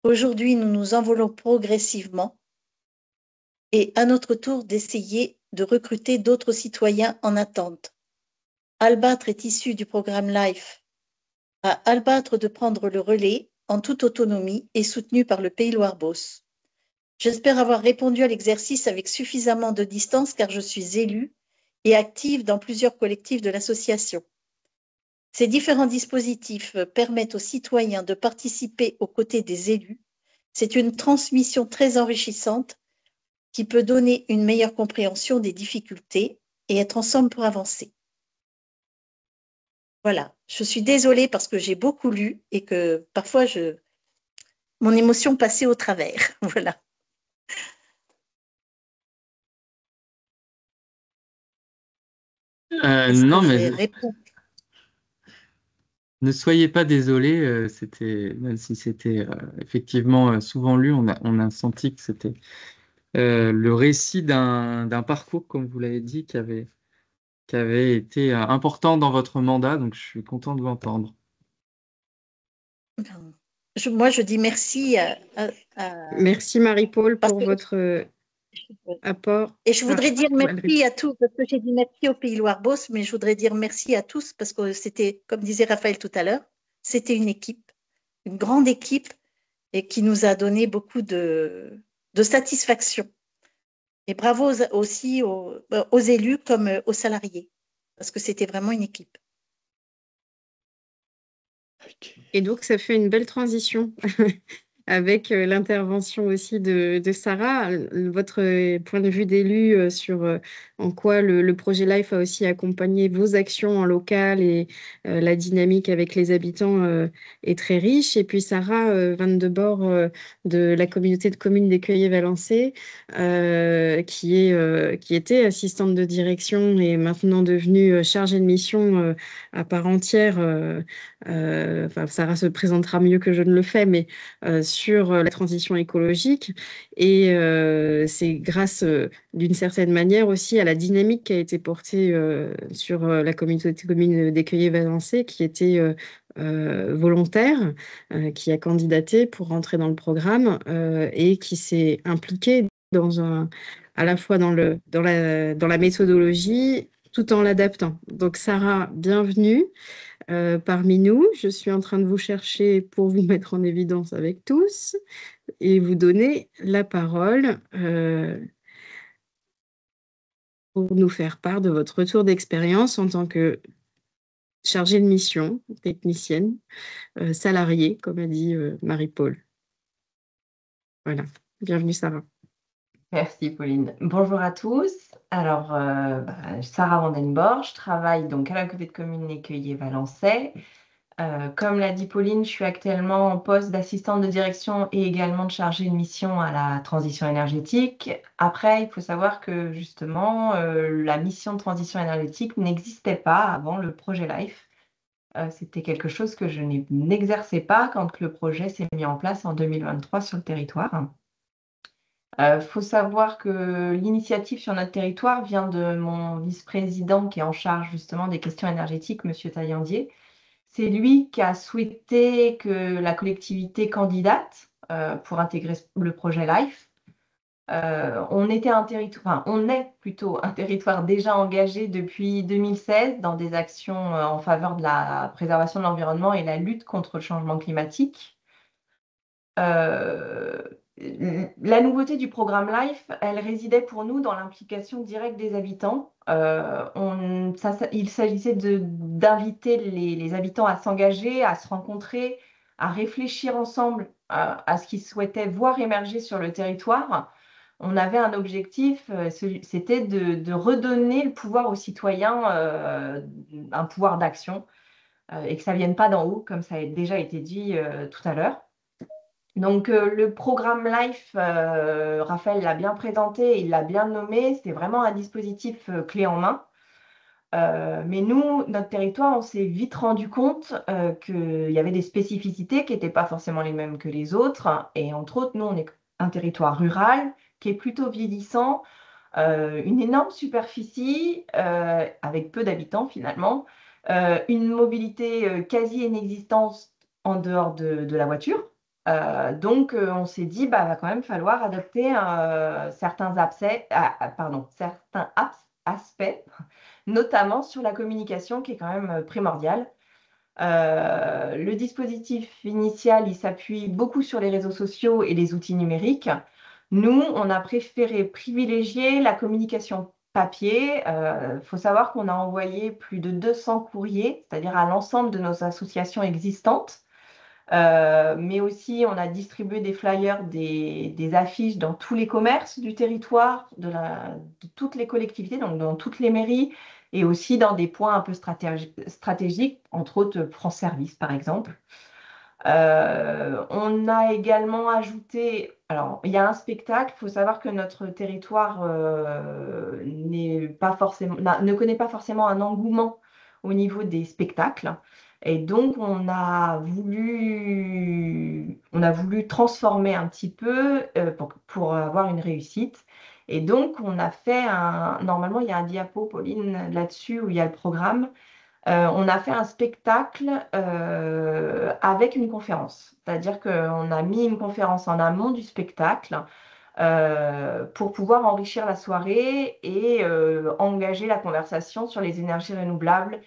Aujourd'hui, nous nous envolons progressivement et à notre tour d'essayer de recruter d'autres citoyens en attente. Albâtre est issu du programme LIFE. À Albâtre de prendre le relais en toute autonomie et soutenu par le Pays Loire-Beauce. J'espère avoir répondu à l'exercice avec suffisamment de distance car je suis élue et active dans plusieurs collectifs de l'association. Ces différents dispositifs permettent aux citoyens de participer aux côtés des élus. C'est une transmission très enrichissante qui peut donner une meilleure compréhension des difficultés et être ensemble pour avancer. Voilà, je suis désolée parce que j'ai beaucoup lu et que parfois mon émotion passait au travers. Voilà. Non, mais ne soyez pas désolé, même si c'était effectivement souvent lu, on a senti que c'était le récit d'un parcours, comme vous l'avez dit, qui avait été important dans votre mandat, donc je suis content de l'entendre. Moi, je dis merci Merci Marie-Paul pour votre apport. Et je voudrais dire Valérie. merci à tous, parce que j'ai dit merci au Pays Loire-Beauce, mais je voudrais dire merci à tous, parce que c'était, comme disait Raphaël tout à l'heure, c'était une équipe, une grande équipe, et qui nous a donné beaucoup de satisfaction. Et bravo aussi aux élus comme aux salariés, parce que c'était vraiment une équipe. Et donc, ça fait une belle transition avec l'intervention aussi de Sarah. Votre point de vue d'élu sur en quoi le projet LIFE a aussi accompagné vos actions en local et la dynamique avec les habitants est très riche. Et puis Sarah Van de Bor de la communauté de communes d'Écueillé-Valençay, qui était assistante de direction et maintenant devenue chargée de mission à part entière. Enfin, Sarah se présentera mieux que je ne le fais, mais sur la transition écologique. Et c'est grâce, d'une certaine manière, aussi à la dynamique qui a été portée sur la communauté de communes d'Écueillé-Valençay, qui était volontaire, qui a candidaté pour rentrer dans le programme et qui s'est impliquée à la fois dans la méthodologie, tout en l'adaptant. Donc, Sarah, bienvenue parmi nous. Je suis en train de vous chercher pour vous mettre en évidence avec tous et vous donner la parole pour nous faire part de votre retour d'expérience en tant que chargée de mission, technicienne, salariée, comme a dit Marie-Paul. Voilà. Bienvenue, Sarah. Merci Pauline. Bonjour à tous. Alors, Sarah Vandenborg, je travaille donc à la communauté de communes Écueillé-Valençay. Comme l'a dit Pauline, je suis actuellement en poste d'assistante de direction et également de chargée de mission à la transition énergétique. Après, il faut savoir que justement, la mission de transition énergétique n'existait pas avant le projet LIFE. C'était quelque chose que je n'exerçais pas quand le projet s'est mis en place en 2023 sur le territoire. Faut savoir que l'initiative sur notre territoire vient de mon vice-président qui est en charge justement des questions énergétiques, Monsieur Taillandier. C'est lui qui a souhaité que la collectivité candidate pour intégrer le projet LIFE. On est plutôt un territoire déjà engagé depuis 2016 dans des actions en faveur de la préservation de l'environnement et la lutte contre le changement climatique. La nouveauté du programme LIFE, elle résidait pour nous dans l'implication directe des habitants. Il s'agissait d'inviter les habitants à s'engager, à se rencontrer, à réfléchir ensemble à ce qu'ils souhaitaient voir émerger sur le territoire. On avait un objectif, c'était de redonner le pouvoir aux citoyens, un pouvoir d'action, et que ça ne vienne pas d'en haut, comme ça a déjà été dit tout à l'heure. Donc, le programme LIFE, Raphaël l'a bien présenté, il l'a bien nommé, c'est vraiment un dispositif clé en main. Mais nous, notre territoire, on s'est vite rendu compte qu'il y avait des spécificités qui n'étaient pas forcément les mêmes que les autres. Et entre autres, nous, on est un territoire rural qui est plutôt vieillissant, une énorme superficie avec peu d'habitants finalement, une mobilité quasi inexistante en dehors de la voiture. Donc, on s'est dit, va quand même falloir adopter certains aspects, notamment sur la communication qui est quand même primordiale. Le dispositif initial, il s'appuie beaucoup sur les réseaux sociaux et les outils numériques. Nous, on a préféré privilégier la communication papier. Faut savoir qu'on a envoyé plus de 200 courriers, c'est-à-dire à l'ensemble de nos associations existantes. Mais aussi, on a distribué des flyers, des affiches dans tous les commerces du territoire, de toutes les collectivités, donc dans toutes les mairies, et aussi dans des points un peu stratégiques, entre autres France Service, par exemple. On a également ajouté, alors il y a un spectacle, il faut savoir que notre territoire ne connaît pas forcément un engouement au niveau des spectacles. Et donc, on a voulu transformer un petit peu pour avoir une réussite. Et donc, on a fait normalement, il y a un diapo, Pauline, là-dessus, où il y a le programme. On a fait un spectacle avec une conférence. C'est-à-dire qu'on a mis une conférence en amont du spectacle pour pouvoir enrichir la soirée et engager la conversation sur les énergies renouvelables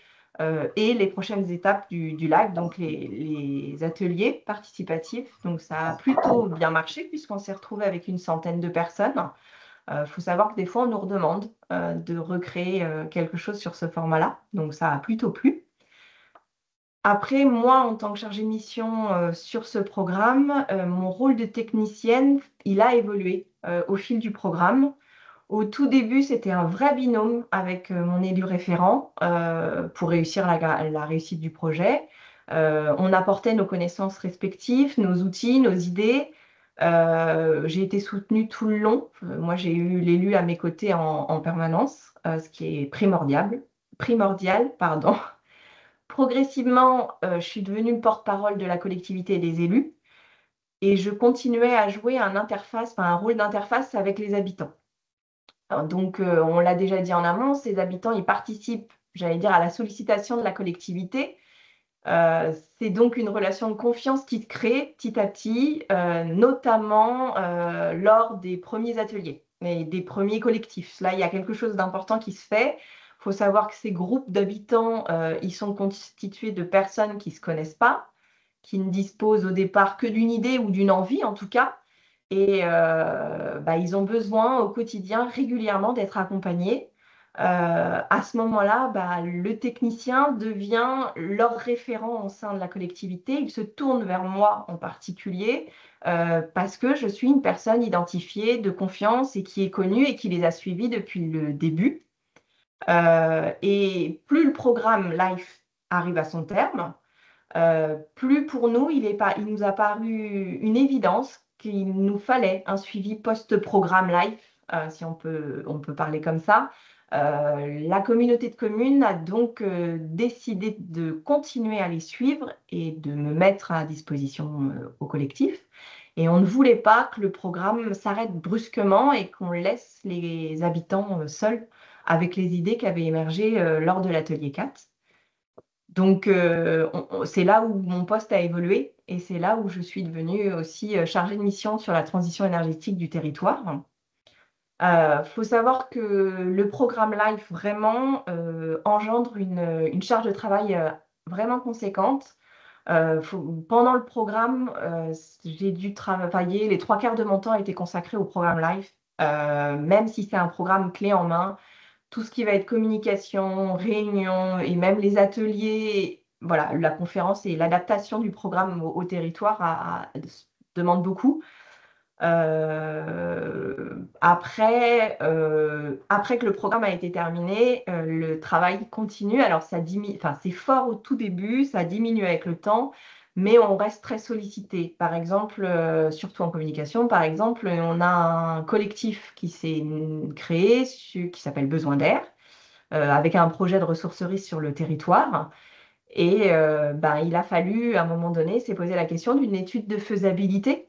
et les prochaines étapes du live, donc les ateliers participatifs. Donc ça a plutôt bien marché puisqu'on s'est retrouvé avec une centaine de personnes. Faut savoir que des fois, on nous redemande de recréer quelque chose sur ce format-là. Donc ça a plutôt plu. Après, moi, en tant que chargée de mission sur ce programme, mon rôle de technicienne, il a évolué au fil du programme. Au tout début, c'était un vrai binôme avec mon élu référent pour réussir la réussite du projet. On apportait nos connaissances respectives, nos outils, nos idées. J'ai été soutenue tout le long. Moi, j'ai eu l'élu à mes côtés en permanence, ce qui est primordial, pardon. Progressivement, je suis devenue le porte-parole de la collectivité et des élus et je continuais à jouer un rôle d'interface avec les habitants. Donc, on l'a déjà dit en amont, ces habitants, ils participent, j'allais dire, à la sollicitation de la collectivité. C'est donc une relation de confiance qui se crée petit à petit, notamment lors des premiers ateliers et des premiers collectifs. Là, il y a quelque chose d'important qui se fait. Il faut savoir que ces groupes d'habitants, ils sont constitués de personnes qui ne se connaissent pas, qui ne disposent au départ que d'une idée ou d'une envie, en tout cas. Et ils ont besoin au quotidien régulièrement d'être accompagnés. À ce moment-là, le technicien devient leur référent au sein de la collectivité. Il se tourne vers moi en particulier parce que je suis une personne identifiée de confiance et qui est connue et qui les a suivis depuis le début. Et plus le programme LIFE arrive à son terme, plus pour nous, il nous a paru une évidence qu'il nous fallait un suivi post-programme LIFE, si on peut parler comme ça. La communauté de communes a donc décidé de continuer à les suivre et de me mettre à disposition au collectif. Et on ne voulait pas que le programme s'arrête brusquement et qu'on laisse les habitants seuls avec les idées qui avaient émergé lors de l'atelier 4. Donc, c'est là où mon poste a évolué et c'est là où je suis devenue aussi chargée de mission sur la transition énergétique du territoire. Faut savoir que le programme LIFE vraiment engendre une charge de travail vraiment conséquente. Pendant le programme, j'ai dû travailler, les 3/4 de mon temps a été consacré au programme LIFE, même si c'est un programme clé en main. Tout ce qui va être communication, réunion et même les ateliers, voilà, la conférence et l'adaptation du programme au territoire demande beaucoup. Après que le programme a été terminé, le travail continue. Alors, c'est fort au tout début, ça diminue avec le temps, mais on reste très sollicité. Par exemple, surtout en communication, par exemple, on a un collectif qui s'est créé, qui s'appelle Besoin d'air, avec un projet de ressourcerie sur le territoire. Et il a fallu, à un moment donné, s'est posé la question d'une étude de faisabilité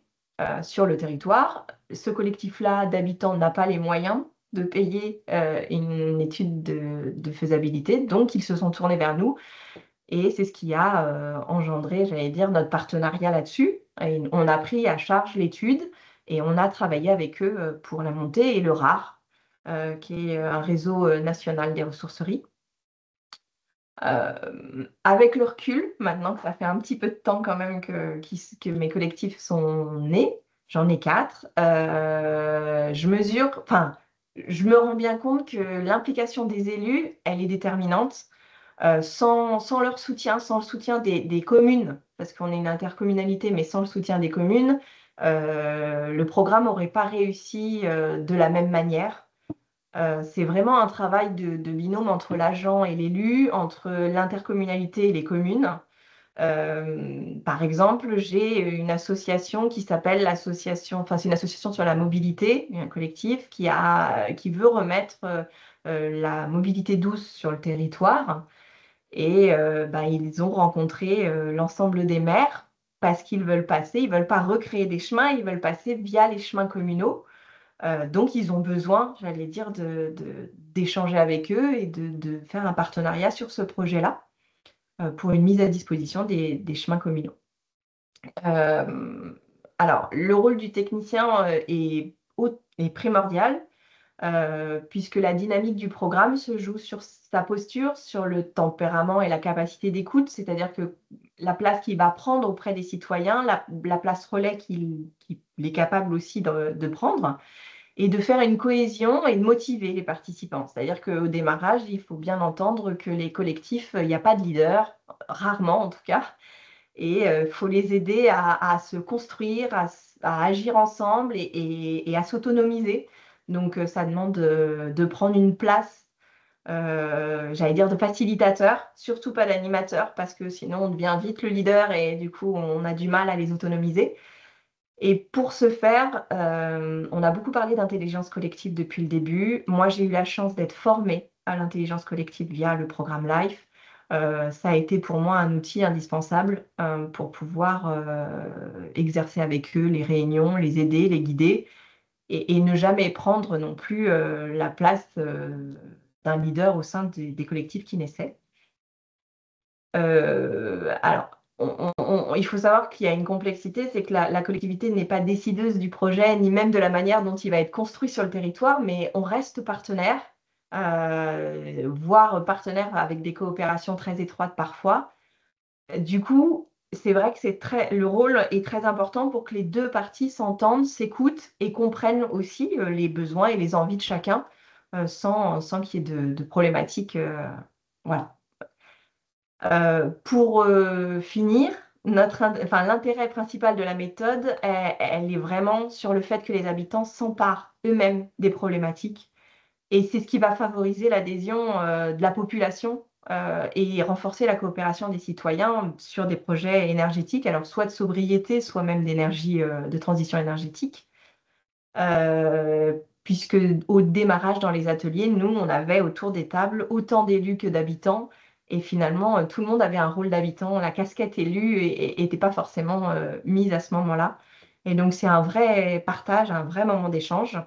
sur le territoire. Ce collectif-là d'habitants n'a pas les moyens de payer une étude de faisabilité, donc ils se sont tournés vers nous et c'est ce qui a engendré, j'allais dire, notre partenariat là-dessus. Et on a pris à charge l'étude et on a travaillé avec eux pour la montée et le RAR, qui est un réseau national des ressourceries. Avec le recul, maintenant que ça fait un petit peu de temps quand même que mes collectifs sont nés, j'en ai 4, je me rends bien compte que l'implication des élus, elle est déterminante. Sans leur soutien, sans le soutien des communes, parce qu'on est une intercommunalité, mais sans le soutien des communes, le programme n'aurait pas réussi de la même manière. C'est vraiment un travail de binôme entre l'agent et l'élu, entre l'intercommunalité et les communes. Par exemple, j'ai une association qui s'appelle c'est une association sur la mobilité, un collectif qui veut remettre la mobilité douce sur le territoire. Et ils ont rencontré l'ensemble des maires parce qu'ils veulent passer, ils veulent pas recréer des chemins, ils veulent passer via les chemins communaux. Donc, ils ont besoin, j'allais dire, d'échanger avec eux et de faire un partenariat sur ce projet-là pour une mise à disposition des chemins communaux. Alors, le rôle du technicien est est primordial, puisque la dynamique du programme se joue sur sa posture, sur le tempérament et la capacité d'écoute, c'est-à-dire que la place qu'il va prendre auprès des citoyens, la place relais qu'il est capable aussi de prendre, et de faire une cohésion et de motiver les participants. C'est-à-dire qu'au démarrage, il faut bien entendre que les collectifs, il n'y a pas de leader, rarement en tout cas, et il faut les aider à se construire, à agir ensemble et à s'autonomiser. Donc, ça demande de prendre une place, j'allais dire, de facilitateur, surtout pas d'animateur, parce que sinon on devient vite le leader et du coup on a du mal à les autonomiser. Et pour ce faire, on a beaucoup parlé d'intelligence collective depuis le début. Moi, j'ai eu la chance d'être formée à l'intelligence collective via le programme LIFE. Ça a été pour moi un outil indispensable pour pouvoir exercer avec eux les réunions, les aider, les guider et ne jamais prendre non plus la place d'un leader au sein des collectifs qui naissaient. Alors, il faut savoir qu'il y a une complexité, c'est que la collectivité n'est pas décideuse du projet, ni même de la manière dont il va être construit sur le territoire, mais on reste partenaire, voire partenaire avec des coopérations très étroites parfois. Du coup, c'est vrai que le rôle est très important pour que les deux parties s'entendent, s'écoutent et comprennent aussi les besoins et les envies de chacun, sans qu'il y ait de problématiques. Voilà. Pour finir, l'intérêt principal de la méthode, elle est vraiment sur le fait que les habitants s'emparent eux-mêmes des problématiques. Et c'est ce qui va favoriser l'adhésion de la population et renforcer la coopération des citoyens sur des projets énergétiques, alors soit de sobriété, soit même d'énergie, de transition énergétique. Puisque au démarrage dans les ateliers, nous, on avait autour des tables autant d'élus que d'habitants. Et finalement, tout le monde avait un rôle d'habitant. La casquette élue n'était pas forcément mise à ce moment-là. Et donc, c'est un vrai partage, un vrai moment d'échange.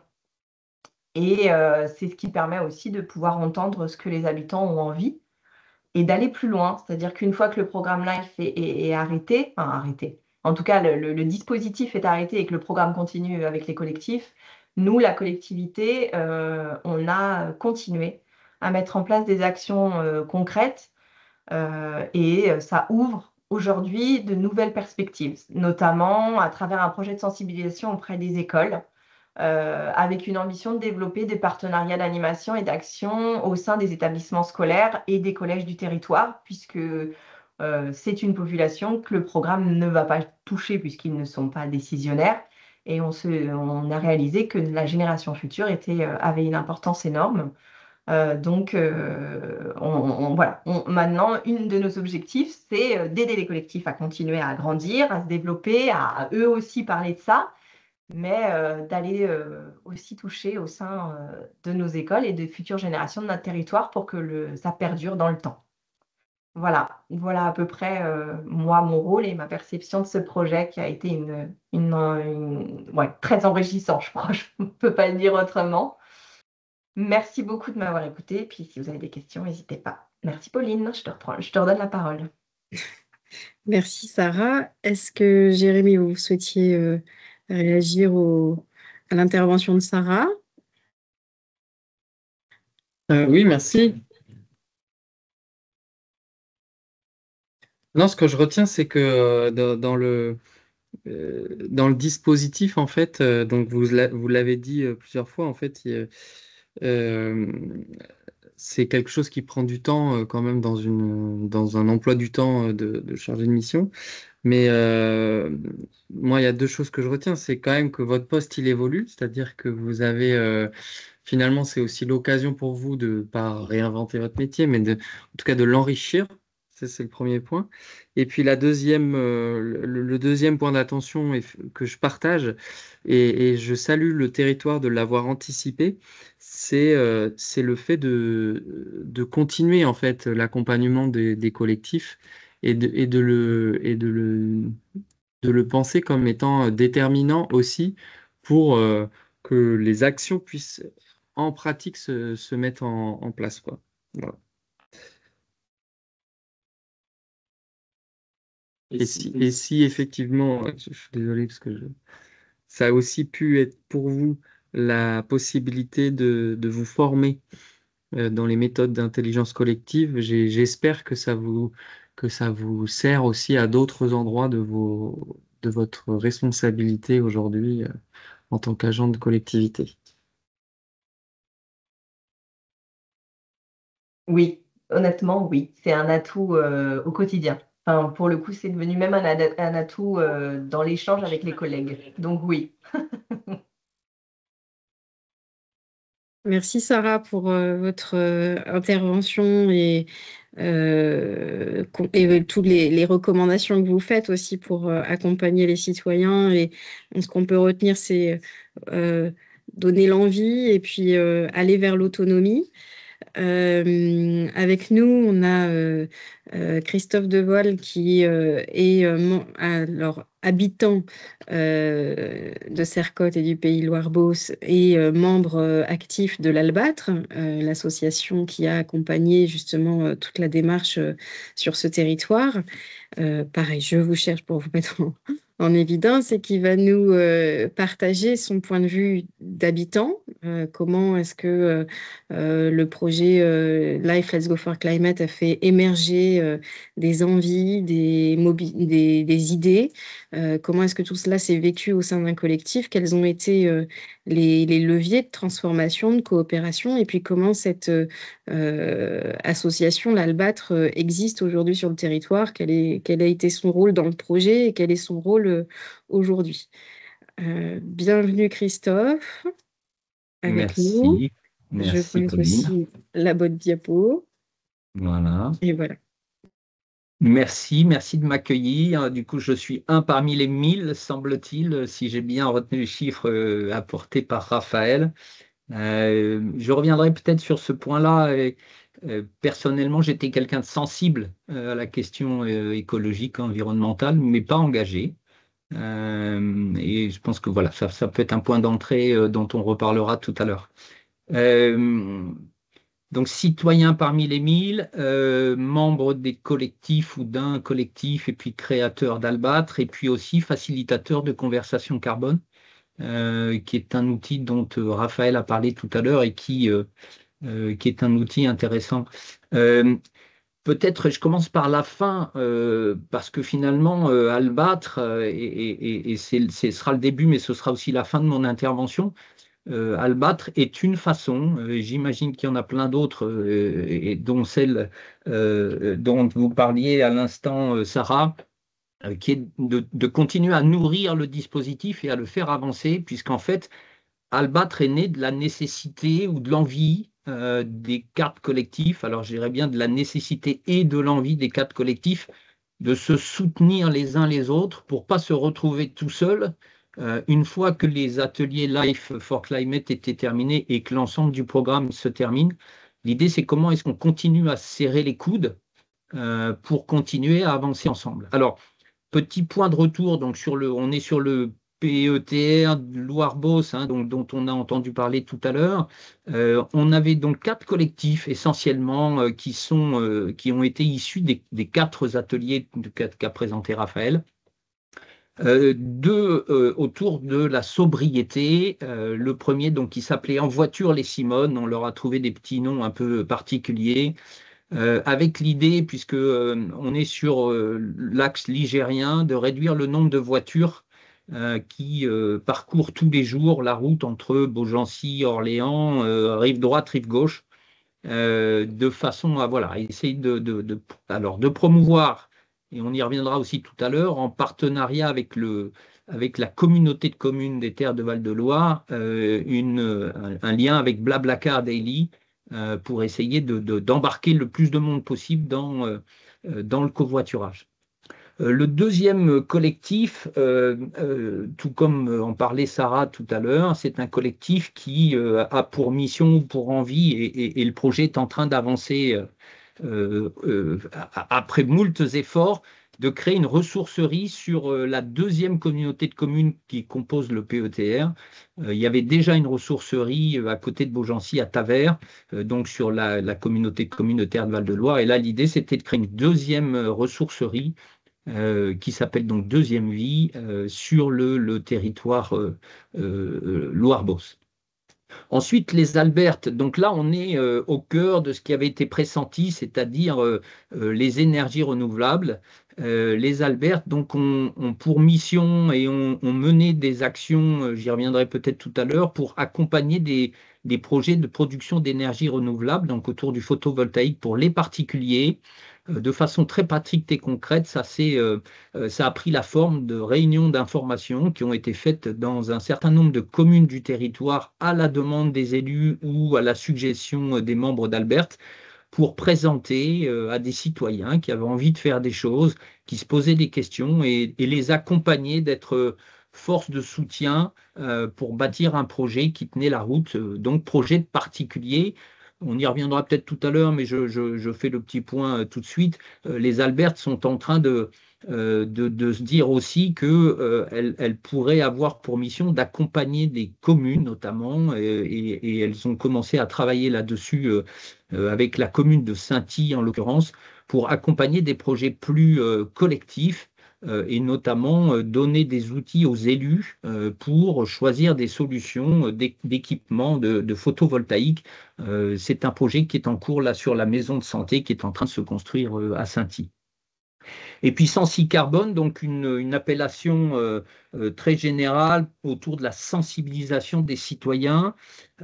Et c'est ce qui permet aussi de pouvoir entendre ce que les habitants ont envie et d'aller plus loin. C'est-à-dire qu'une fois que le programme LIFE est arrêté, enfin arrêté, en tout cas le dispositif est arrêté et que le programme continue avec les collectifs, nous, la collectivité, on a continué à mettre en place des actions concrètes et ça ouvre aujourd'hui de nouvelles perspectives, notamment à travers un projet de sensibilisation auprès des écoles avec une ambition de développer des partenariats d'animation et d'action au sein des établissements scolaires et des collèges du territoire, puisque c'est une population que le programme ne va pas toucher puisqu'ils ne sont pas décisionnaires. Et on a réalisé que la génération future avait une importance énorme. Voilà. Maintenant, une de nos objectifs, c'est d'aider les collectifs à continuer à grandir, à se développer, à eux aussi parler de ça, mais d'aller aussi toucher au sein de nos écoles et des futures générations de notre territoire pour que ça perdure dans le temps. Voilà à peu près moi, mon rôle et ma perception de ce projet qui a été ouais, très enrichissant, je crois, je ne peux pas le dire autrement. Merci beaucoup de m'avoir écouté, puis si vous avez des questions, n'hésitez pas. Merci Pauline, je te redonne la parole. Merci Sarah. Est-ce que Jérémy, vous souhaitiez réagir à l'intervention de Sarah? Oui, merci. Non, ce que je retiens, c'est que dans le dispositif, en fait, donc vous l'avez dit plusieurs fois, en fait, euh, c'est quelque chose qui prend du temps quand même dans un emploi du temps de chargé de mission. Mais moi, il y a deux choses que je retiens. C'est quand même que votre poste, il évolue, c'est-à-dire que vous avez, finalement, c'est aussi l'occasion pour vous de pas réinventer votre métier, mais en tout cas de l'enrichir. Ça, c'est le premier point. Et puis le deuxième point d'attention que je partage, et je salue le territoire de l'avoir anticipé, c'est le fait de continuer en fait l'accompagnement des collectifs et de le penser comme étant déterminant aussi pour que les actions puissent en pratique se mettre en place, quoi. Voilà. Et si effectivement, je suis désolé parce que ça a aussi pu être pour vous la possibilité de vous former dans les méthodes d'intelligence collective. J'espère que ça vous sert aussi à d'autres endroits de votre responsabilité aujourd'hui en tant qu'agent de collectivité. Oui, honnêtement, oui. C'est un atout au quotidien. Enfin, pour le coup, c'est devenu même un atout dans l'échange avec les collègues. Donc oui. Merci Sarah pour votre intervention et toutes les recommandations que vous faites aussi pour accompagner les citoyens. Et ce qu'on peut retenir, c'est donner l'envie et puis aller vers l'autonomie. Avec nous, on a Christophe Devoile qui est alors, habitant de Sercotte et du Pays Loire-Beauce et membre actif de l'Albâtre, l'association qui a accompagné justement toute la démarche sur ce territoire. Pareil, je vous cherche pour vous mettre en évidence et qui va nous partager son point de vue d'habitant. Comment est-ce que le projet Life Let's Go for Climate a fait émerger des envies, des idées. Comment est-ce que tout cela s'est vécu au sein d'un collectif? Quels ont été les leviers de transformation, de coopération? Et puis comment cette association, l'Albâtre, existe aujourd'hui sur le territoire? Quel a été son rôle dans le projet et quel est son rôle aujourd'hui? Bienvenue Christophe avec nous. Merci. Je Merci, vais mettre Pauline. aussi la bonne diapo. Voilà. Et voilà. Merci de m'accueillir. Du coup, je suis un parmi les 1000, semble-t-il, si j'ai bien retenu le chiffre apporté par Raphaël. Je reviendrai peut-être sur ce point-là. Personnellement, j'étais quelqu'un de sensible à la question écologique, environnementale, mais pas engagé. Et je pense que voilà, ça peut être un point d'entrée dont on reparlera tout à l'heure. Donc, citoyen parmi les 1000, membre des collectifs ou d'un collectif, et puis créateur d'Albâtre, et puis aussi facilitateur de conversation carbone, qui est un outil dont Raphaël a parlé tout à l'heure et qui est un outil intéressant. Peut-être je commence par la fin, parce que finalement, Albâtre, et ce sera le début, mais ce sera aussi la fin de mon intervention. Albattre est une façon, j'imagine qu'il y en a plein d'autres, et dont celle dont vous parliez à l'instant, Sarah, qui est de continuer à nourrir le dispositif et à le faire avancer, puisqu'en fait, Albattre est né de la nécessité ou de l'envie des cadres collectifs, alors je dirais bien de la nécessité et de l'envie des cadres collectifs de se soutenir les uns les autres pour ne pas se retrouver tout seul une fois que les ateliers Life for Climate étaient terminés et que l'ensemble du programme se termine. L'idée, c'est comment est-ce qu'on continue à serrer les coudes pour continuer à avancer ensemble. Alors, petit point de retour, donc on est sur le PETR de Loire-Beauce, hein, dont on a entendu parler tout à l'heure. On avait donc 4 collectifs essentiellement qui ont été issus des 4 ateliers qu'a présenté Raphaël. 2 autour de la sobriété. Le premier, donc, qui s'appelait En voiture les Simones, on leur a trouvé des petits noms un peu particuliers. Avec l'idée, puisque on est sur l'axe ligérien, de réduire le nombre de voitures qui parcourent tous les jours la route entre Beaugency, Orléans, rive droite, rive gauche, de façon à voilà, essayer de promouvoir, et on y reviendra aussi tout à l'heure, en partenariat avec la communauté de communes des Terres de Val-de-Loire, un lien avec Blablacar Daily, pour essayer d'embarquer le plus de monde possible dans le covoiturage. Le deuxième collectif, tout comme en parlait Sarah tout à l'heure, c'est un collectif qui a pour mission ou pour envie, et le projet est en train d'avancer après moultes efforts, de créer une ressourcerie sur la deuxième communauté de communes qui compose le PETR. Il y avait déjà une ressourcerie à côté de Beaugency, à Tavers, donc sur la communauté de communes de Terres de Val-de-Loire. Et là, l'idée, c'était de créer une deuxième ressourcerie qui s'appelle donc Deuxième Vie sur le territoire Loire-Beauce. Ensuite, les Albertes. Donc là, on est au cœur de ce qui avait été pressenti, c'est-à-dire les énergies renouvelables. Les Albertes donc, ont pour mission et ont mené des actions, j'y reviendrai peut-être tout à l'heure, pour accompagner des projets de production d'énergie renouvelable, donc autour du photovoltaïque pour les particuliers, de façon très pratique et concrète. Ça a pris la forme de réunions d'information qui ont été faites dans un certain nombre de communes du territoire à la demande des élus ou à la suggestion des membres d'Albert pour présenter à des citoyens qui avaient envie de faire des choses, qui se posaient des questions et les accompagner d'être force de soutien pour bâtir un projet qui tenait la route, donc projet de particulier. On y reviendra peut-être tout à l'heure, mais je fais le petit point tout de suite. Les Albertes sont en train de se dire aussi qu'elles pourraient avoir pour mission d'accompagner des communes notamment, et elles ont commencé à travailler là-dessus avec la commune de Sainty en l'occurrence, pour accompagner des projets plus collectifs et notamment donner des outils aux élus pour choisir des solutions d'équipement de photovoltaïque. C'est un projet qui est en cours là sur la maison de santé qui est en train de se construire à Sainty. Et puis Sensi Carbone, donc une appellation très générale autour de la sensibilisation des citoyens.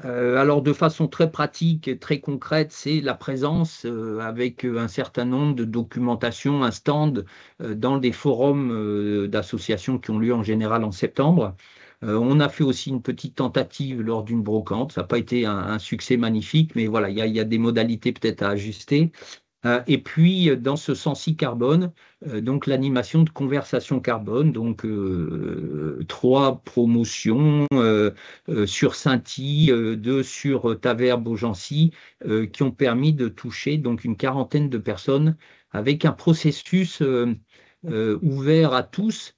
Alors de façon très pratique et très concrète, c'est la présence avec un certain nombre de documentations, un stand dans des forums d'associations qui ont lieu en général en septembre. On a fait aussi une petite tentative lors d'une brocante. Ça n'a pas été un succès magnifique, mais voilà, il y a des modalités peut-être à ajuster. Et puis, dans ce Sensi Carbone, donc l'animation de conversation carbone, donc 3 promotions sur Sainty, 2 sur Taverne-Beaugency, qui ont permis de toucher donc une quarantaine de personnes avec un processus ouvert à tous,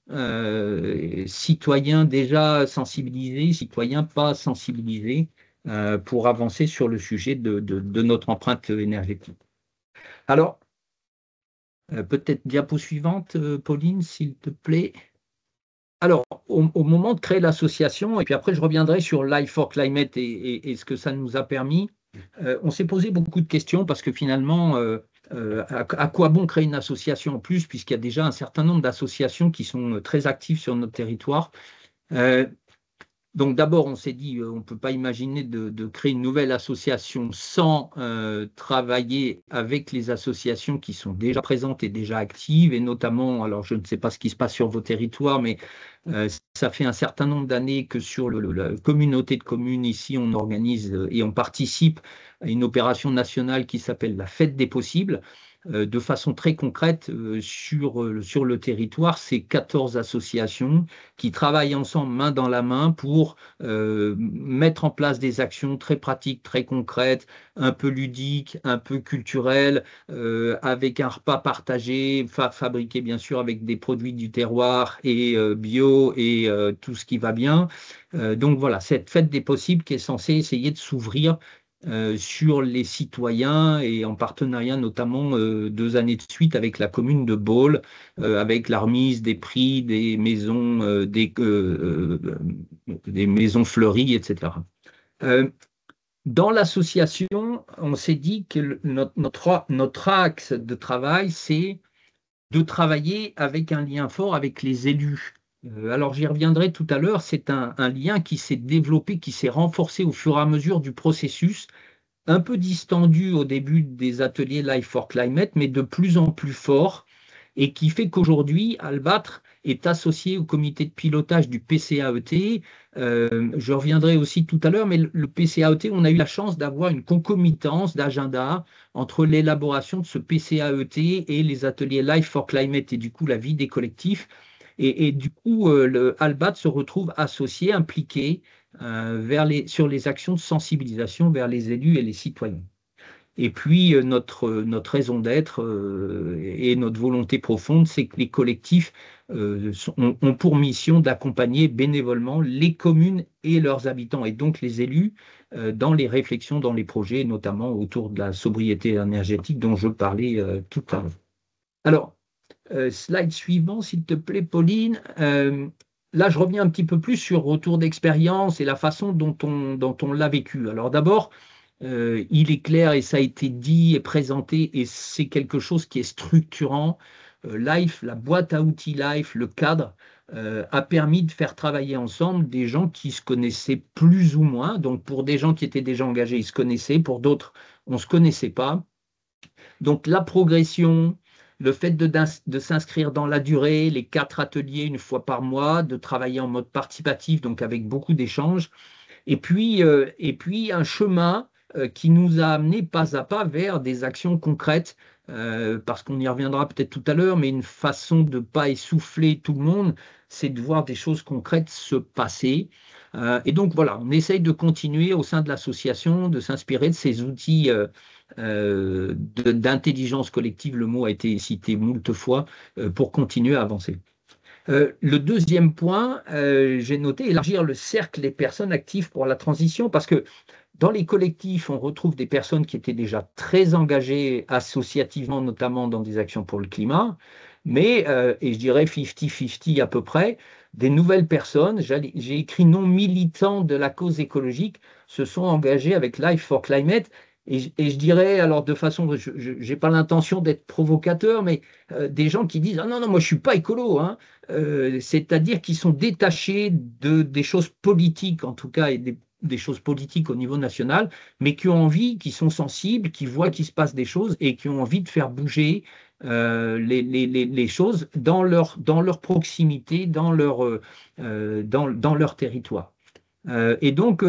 citoyens déjà sensibilisés, citoyens pas sensibilisés, pour avancer sur le sujet de notre empreinte énergétique. Alors, peut-être diapo suivante, Pauline, s'il te plaît. Alors, au moment de créer l'association, et puis après je reviendrai sur Life for Climate et ce que ça nous a permis, on s'est posé beaucoup de questions parce que finalement, à quoi bon créer une association en plus, puisqu'il y a déjà un certain nombre d'associations qui sont très actives sur notre territoire. Donc d'abord, on s'est dit, on ne peut pas imaginer de créer une nouvelle association sans travailler avec les associations qui sont déjà présentes et déjà actives, et notamment, alors je ne sais pas ce qui se passe sur vos territoires, mais ça fait un certain nombre d'années que sur la communauté de communes ici, on organise et on participe à une opération nationale qui s'appelle la Fête des possibles. De façon très concrète sur le territoire, c'est 14 associations qui travaillent ensemble main dans la main pour mettre en place des actions très pratiques, très concrètes, un peu ludiques, un peu culturelles, avec un repas partagé, fabriqué bien sûr avec des produits du terroir et bio et tout ce qui va bien. Donc voilà, cette fête des possibles qui est censée essayer de s'ouvrir sur les citoyens et en partenariat notamment 2 années de suite avec la commune de Baule, avec la remise des prix des maisons, des maisons fleuries, etc. Dans l'association, on s'est dit que notre axe de travail, c'est de travailler avec un lien fort avec les élus. Alors j'y reviendrai tout à l'heure, c'est un lien qui s'est développé, qui s'est renforcé au fur et à mesure du processus, un peu distendu au début des ateliers Life for Climate, mais de plus en plus fort, et qui fait qu'aujourd'hui, Albâtre est associé au comité de pilotage du PCAET. Je reviendrai aussi tout à l'heure, mais le PCAET, on a eu la chance d'avoir une concomitance d'agenda entre l'élaboration de ce PCAET et les ateliers Life for Climate et du coup la vie des collectifs. Et du coup, Albâtre se retrouve associé, impliqué sur les actions de sensibilisation vers les élus et les citoyens. Et puis, notre raison d'être et notre volonté profonde, c'est que les collectifs ont pour mission d'accompagner bénévolement les communes et leurs habitants, et donc les élus, dans les réflexions, dans les projets, notamment autour de la sobriété énergétique dont je parlais tout à l'heure. Alors, slide suivant, s'il te plaît, Pauline. là, je reviens un petit peu plus sur retour d'expérience et la façon dont on l'a vécu. Alors d'abord, il est clair, et ça a été dit et présenté, et c'est quelque chose qui est structurant. Life, la boîte à outils Life, le cadre, a permis de faire travailler ensemble des gens qui se connaissaient plus ou moins. Donc pour des gens qui étaient déjà engagés, ils se connaissaient, pour d'autres, on ne se connaissait pas. Donc la progression, le fait de s'inscrire dans la durée, les 4 ateliers une fois par mois, de travailler en mode participatif, donc avec beaucoup d'échanges, et puis un chemin qui nous a amené pas à pas vers des actions concrètes, parce qu'on y reviendra peut-être tout à l'heure, mais une façon de ne pas essouffler tout le monde, c'est de voir des choses concrètes se passer. Et donc voilà, on essaye de continuer au sein de l'association, de s'inspirer de ces outils d'intelligence collective, le mot a été cité moult fois, pour continuer à avancer. Le deuxième point, j'ai noté élargir le cercle des personnes actives pour la transition, parce que dans les collectifs, on retrouve des personnes qui étaient déjà très engagées associativement, notamment dans des actions pour le climat, mais, et je dirais 50-50 à peu près, des nouvelles personnes, j'ai écrit non militants de la cause écologique, se sont engagés avec Life for Climate. Et je dirais, alors de façon, je n'ai pas l'intention d'être provocateur, mais des gens qui disent: ah non, non, moi je ne suis pas écolo, hein. C'est-à-dire qu'ils sont détachés des choses politiques, en tout cas, et des choses politiques au niveau national, mais qui ont envie, qui sont sensibles, qui voient qu'il se passe des choses et qui ont envie de faire bouger les choses dans leur proximité, dans leur territoire. Et donc,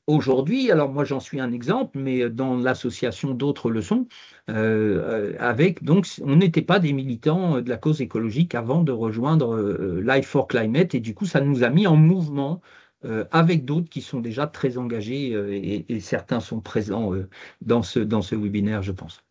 aujourd'hui, alors moi j'en suis un exemple, mais dans l'association d'autres le sont, donc on n'était pas des militants de la cause écologique avant de rejoindre Life for Climate, et du coup ça nous a mis en mouvement avec d'autres qui sont déjà très engagés, et certains sont présents dans ce webinaire, je pense.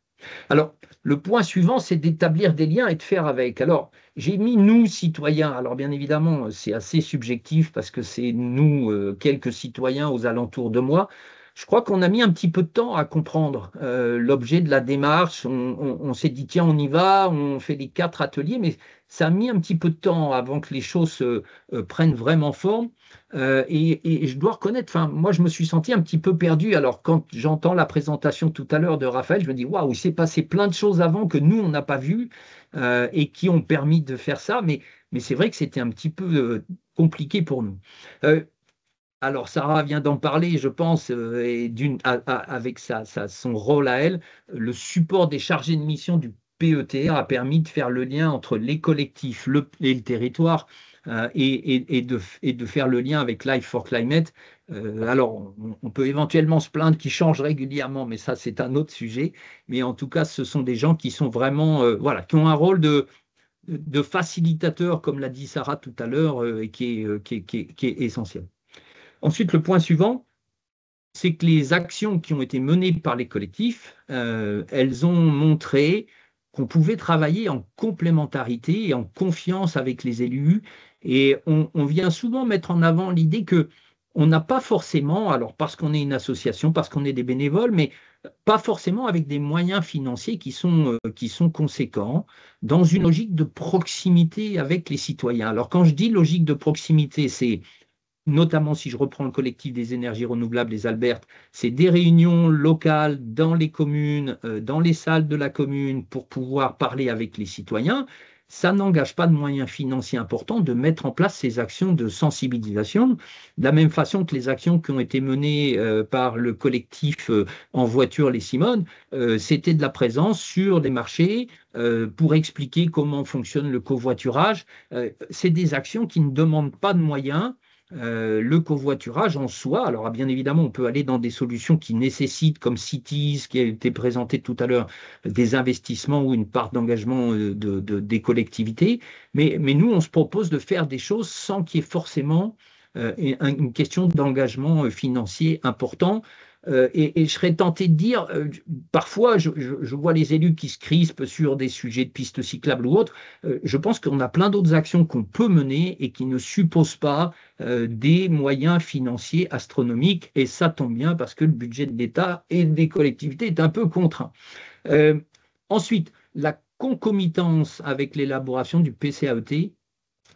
Alors, le point suivant, c'est d'établir des liens et de faire avec. Alors, j'ai mis nous, citoyens. Alors, bien évidemment, c'est assez subjectif parce que c'est nous, quelques citoyens aux alentours de moi. Je crois qu'on a mis un petit peu de temps à comprendre l'objet de la démarche. On s'est dit: tiens, on y va, on fait les 4 ateliers, mais ça a mis un petit peu de temps avant que les choses prennent vraiment forme. Et je dois reconnaître, enfin, moi, je me suis senti un petit peu perdu. Alors, quand j'entends la présentation tout à l'heure de Raphaël, je me dis: waouh, il s'est passé plein de choses avant que nous, on n'a pas vues et qui ont permis de faire ça. Mais c'est vrai que c'était un petit peu compliqué pour nous. Alors, Sarah vient d'en parler, je pense, et avec son rôle à elle, le support des chargés de mission du PETR a permis de faire le lien entre les collectifs et le territoire, et de faire le lien avec Life for Climate. Alors, on peut éventuellement se plaindre qu'ils changent régulièrement, mais ça, c'est un autre sujet. Mais en tout cas, ce sont des gens qui sont vraiment, voilà, qui ont un rôle de facilitateur, comme l'a dit Sarah tout à l'heure, et qui est essentiel. Ensuite, le point suivant, c'est que les actions qui ont été menées par les collectifs, elles ont montré qu'on pouvait travailler en complémentarité et en confiance avec les élus. Et on vient souvent mettre en avant l'idée que on n'a pas forcément, alors parce qu'on est une association, parce qu'on est des bénévoles, mais pas forcément avec des moyens financiers qui sont conséquents, dans une logique de proximité avec les citoyens. Alors quand je dis logique de proximité, c'est notamment si je reprends le collectif des énergies renouvelables des Albertes, c'est des réunions locales dans les communes, dans les salles de la commune, pour pouvoir parler avec les citoyens. Ça n'engage pas de moyens financiers importants de mettre en place ces actions de sensibilisation, de la même façon que les actions qui ont été menées par le collectif En voiture les Simones, c'était de la présence sur les marchés pour expliquer comment fonctionne le covoiturage. C'est des actions qui ne demandent pas de moyens. Le covoiturage en soi, alors bien évidemment, on peut aller dans des solutions qui nécessitent, comme Cities, qui a été présenté tout à l'heure, des investissements ou une part d'engagement des collectivités, mais nous, on se propose de faire des choses sans qu'il y ait forcément une question d'engagement financier important. Et je serais tenté de dire, parfois, je vois les élus qui se crispent sur des sujets de pistes cyclables ou autres. Je pense qu'on a plein d'autres actions qu'on peut mener et qui ne supposent pas des moyens financiers astronomiques. Et ça tombe bien parce que le budget de l'État et des collectivités est un peu contraint. Ensuite, la concomitance avec l'élaboration du PCAET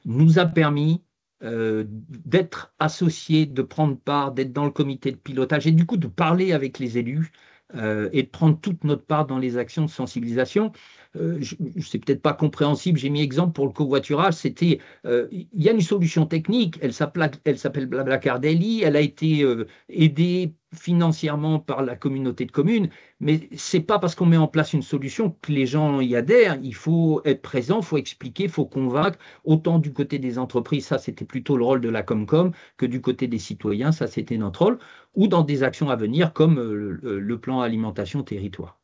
nous a permis d'être associé, de prendre part, d'être dans le comité de pilotage et du coup de parler avec les élus et de prendre toute notre part dans les actions de sensibilisation. C'est peut-être pas compréhensible, j'ai mis exemple pour le covoiturage, il y a une solution technique, elle s'appelle Blablacar Daily, elle a été aidée financièrement par la communauté de communes, mais c'est pas parce qu'on met en place une solution que les gens y adhèrent. Il faut être présent, il faut expliquer, il faut convaincre, autant du côté des entreprises, ça c'était plutôt le rôle de la Comcom, que du côté des citoyens, ça c'était notre rôle, ou dans des actions à venir comme le plan alimentation territoire.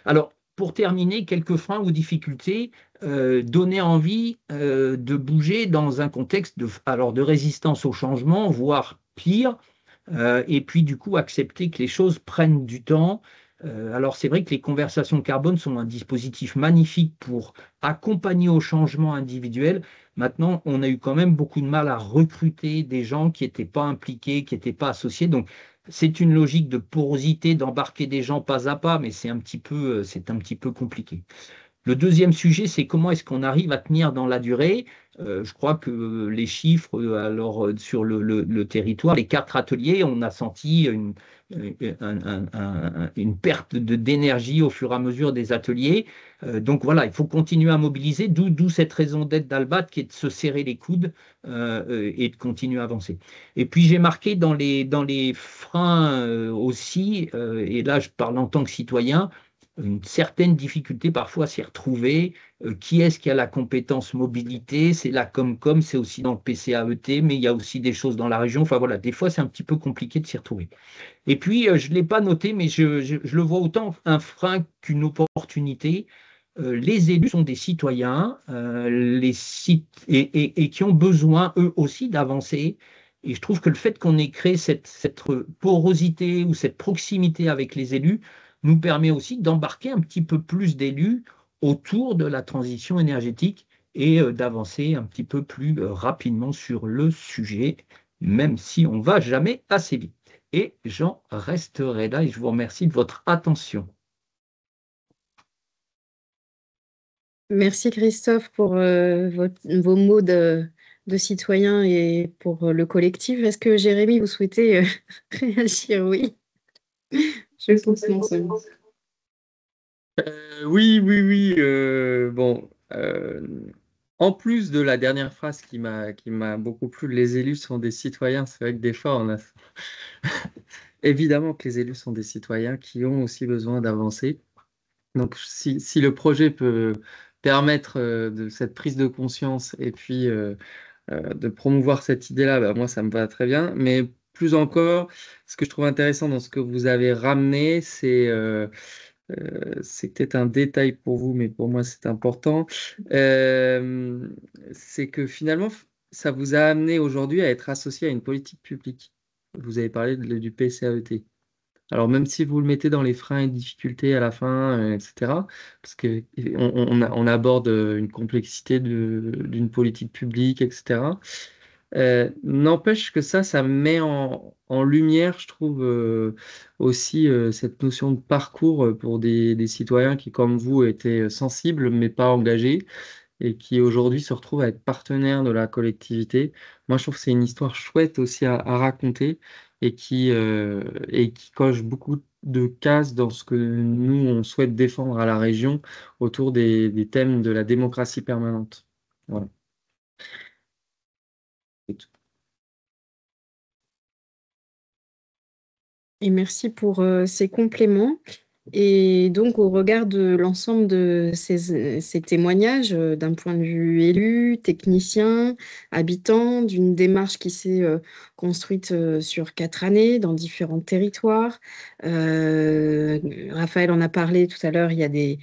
Alors, pour terminer, quelques freins ou difficultés, donner envie de bouger dans un contexte de résistance au changement, voire pire, et puis du coup accepter que les choses prennent du temps. Alors c'est vrai que les conversations carbone sont un dispositif magnifique pour accompagner au changement individuel. Maintenant, on a eu quand même beaucoup de mal à recruter des gens qui n'étaient pas impliqués, qui n'étaient pas associés. Donc c'est une logique de porosité, d'embarquer des gens pas à pas, mais c'est un petit peu compliqué. Le deuxième sujet, c'est comment est-ce qu'on arrive à tenir dans la durée. Je crois que les chiffres, sur le territoire, les 4 ateliers, on a senti une perte d'énergie au fur et à mesure des ateliers. Donc voilà, il faut continuer à mobiliser, d'où cette raison d'être d'Albat, qui est de se serrer les coudes et de continuer à avancer. Et puis j'ai marqué dans les freins aussi, et là je parle en tant que citoyen, une certaine difficulté parfois à s'y retrouver. Qui est-ce qui a la compétence mobilité? C'est la Comcom, c'est aussi dans le PCAET, mais il y a aussi des choses dans la région. Enfin voilà, des fois c'est un petit peu compliqué de s'y retrouver. Et puis, je ne l'ai pas noté, mais je le vois autant un frein qu'une opportunité. Les élus sont des citoyens et qui ont besoin, eux aussi, d'avancer. Et je trouve que le fait qu'on ait créé cette porosité ou cette proximité avec les élus nous permet aussi d'embarquer un petit peu plus d'élus autour de la transition énergétique et d'avancer un petit peu plus rapidement sur le sujet, même si on ne va jamais assez vite. Et j'en resterai là et je vous remercie de votre attention. Merci Christophe pour vos mots de citoyen et pour le collectif. Est-ce que Jérémy, vous souhaitez réagir? Oui, je pense non seulement. Oui. Bon, en plus de la dernière phrase qui m'a beaucoup plu, les élus sont des citoyens. C'est vrai que des fois, on a évidemment que les élus sont des citoyens qui ont aussi besoin d'avancer. Donc, si le projet peut permettre de cette prise de conscience et puis de promouvoir cette idée-là, bah, moi, ça me va très bien. Mais plus encore, ce que je trouve intéressant dans ce que vous avez ramené, c'est peut-être un détail pour vous, mais pour moi, c'est important. Euh, c'est que finalement, ça vous a amené aujourd'hui à être associé à une politique publique. Vous avez parlé du PCAET. Alors, même si vous le mettez dans les freins et difficultés à la fin, etc., parce que on aborde une complexité d'une politique publique, etc., n'empêche que ça met en lumière, je trouve, aussi cette notion de parcours pour des citoyens qui, comme vous, étaient sensibles mais pas engagés et qui aujourd'hui se retrouvent à être partenaires de la collectivité. Moi, je trouve que c'est une histoire chouette aussi à raconter et qui coche beaucoup de cases dans ce que nous, on souhaite défendre à la région autour des thèmes de la démocratie permanente. Voilà. C'est tout. Et merci pour ces compléments. Et donc, au regard de l'ensemble de ces témoignages, d'un point de vue élu, technicien, habitant, d'une démarche qui s'est construite sur 4 années dans différents territoires, Raphaël en a parlé tout à l'heure, il y a des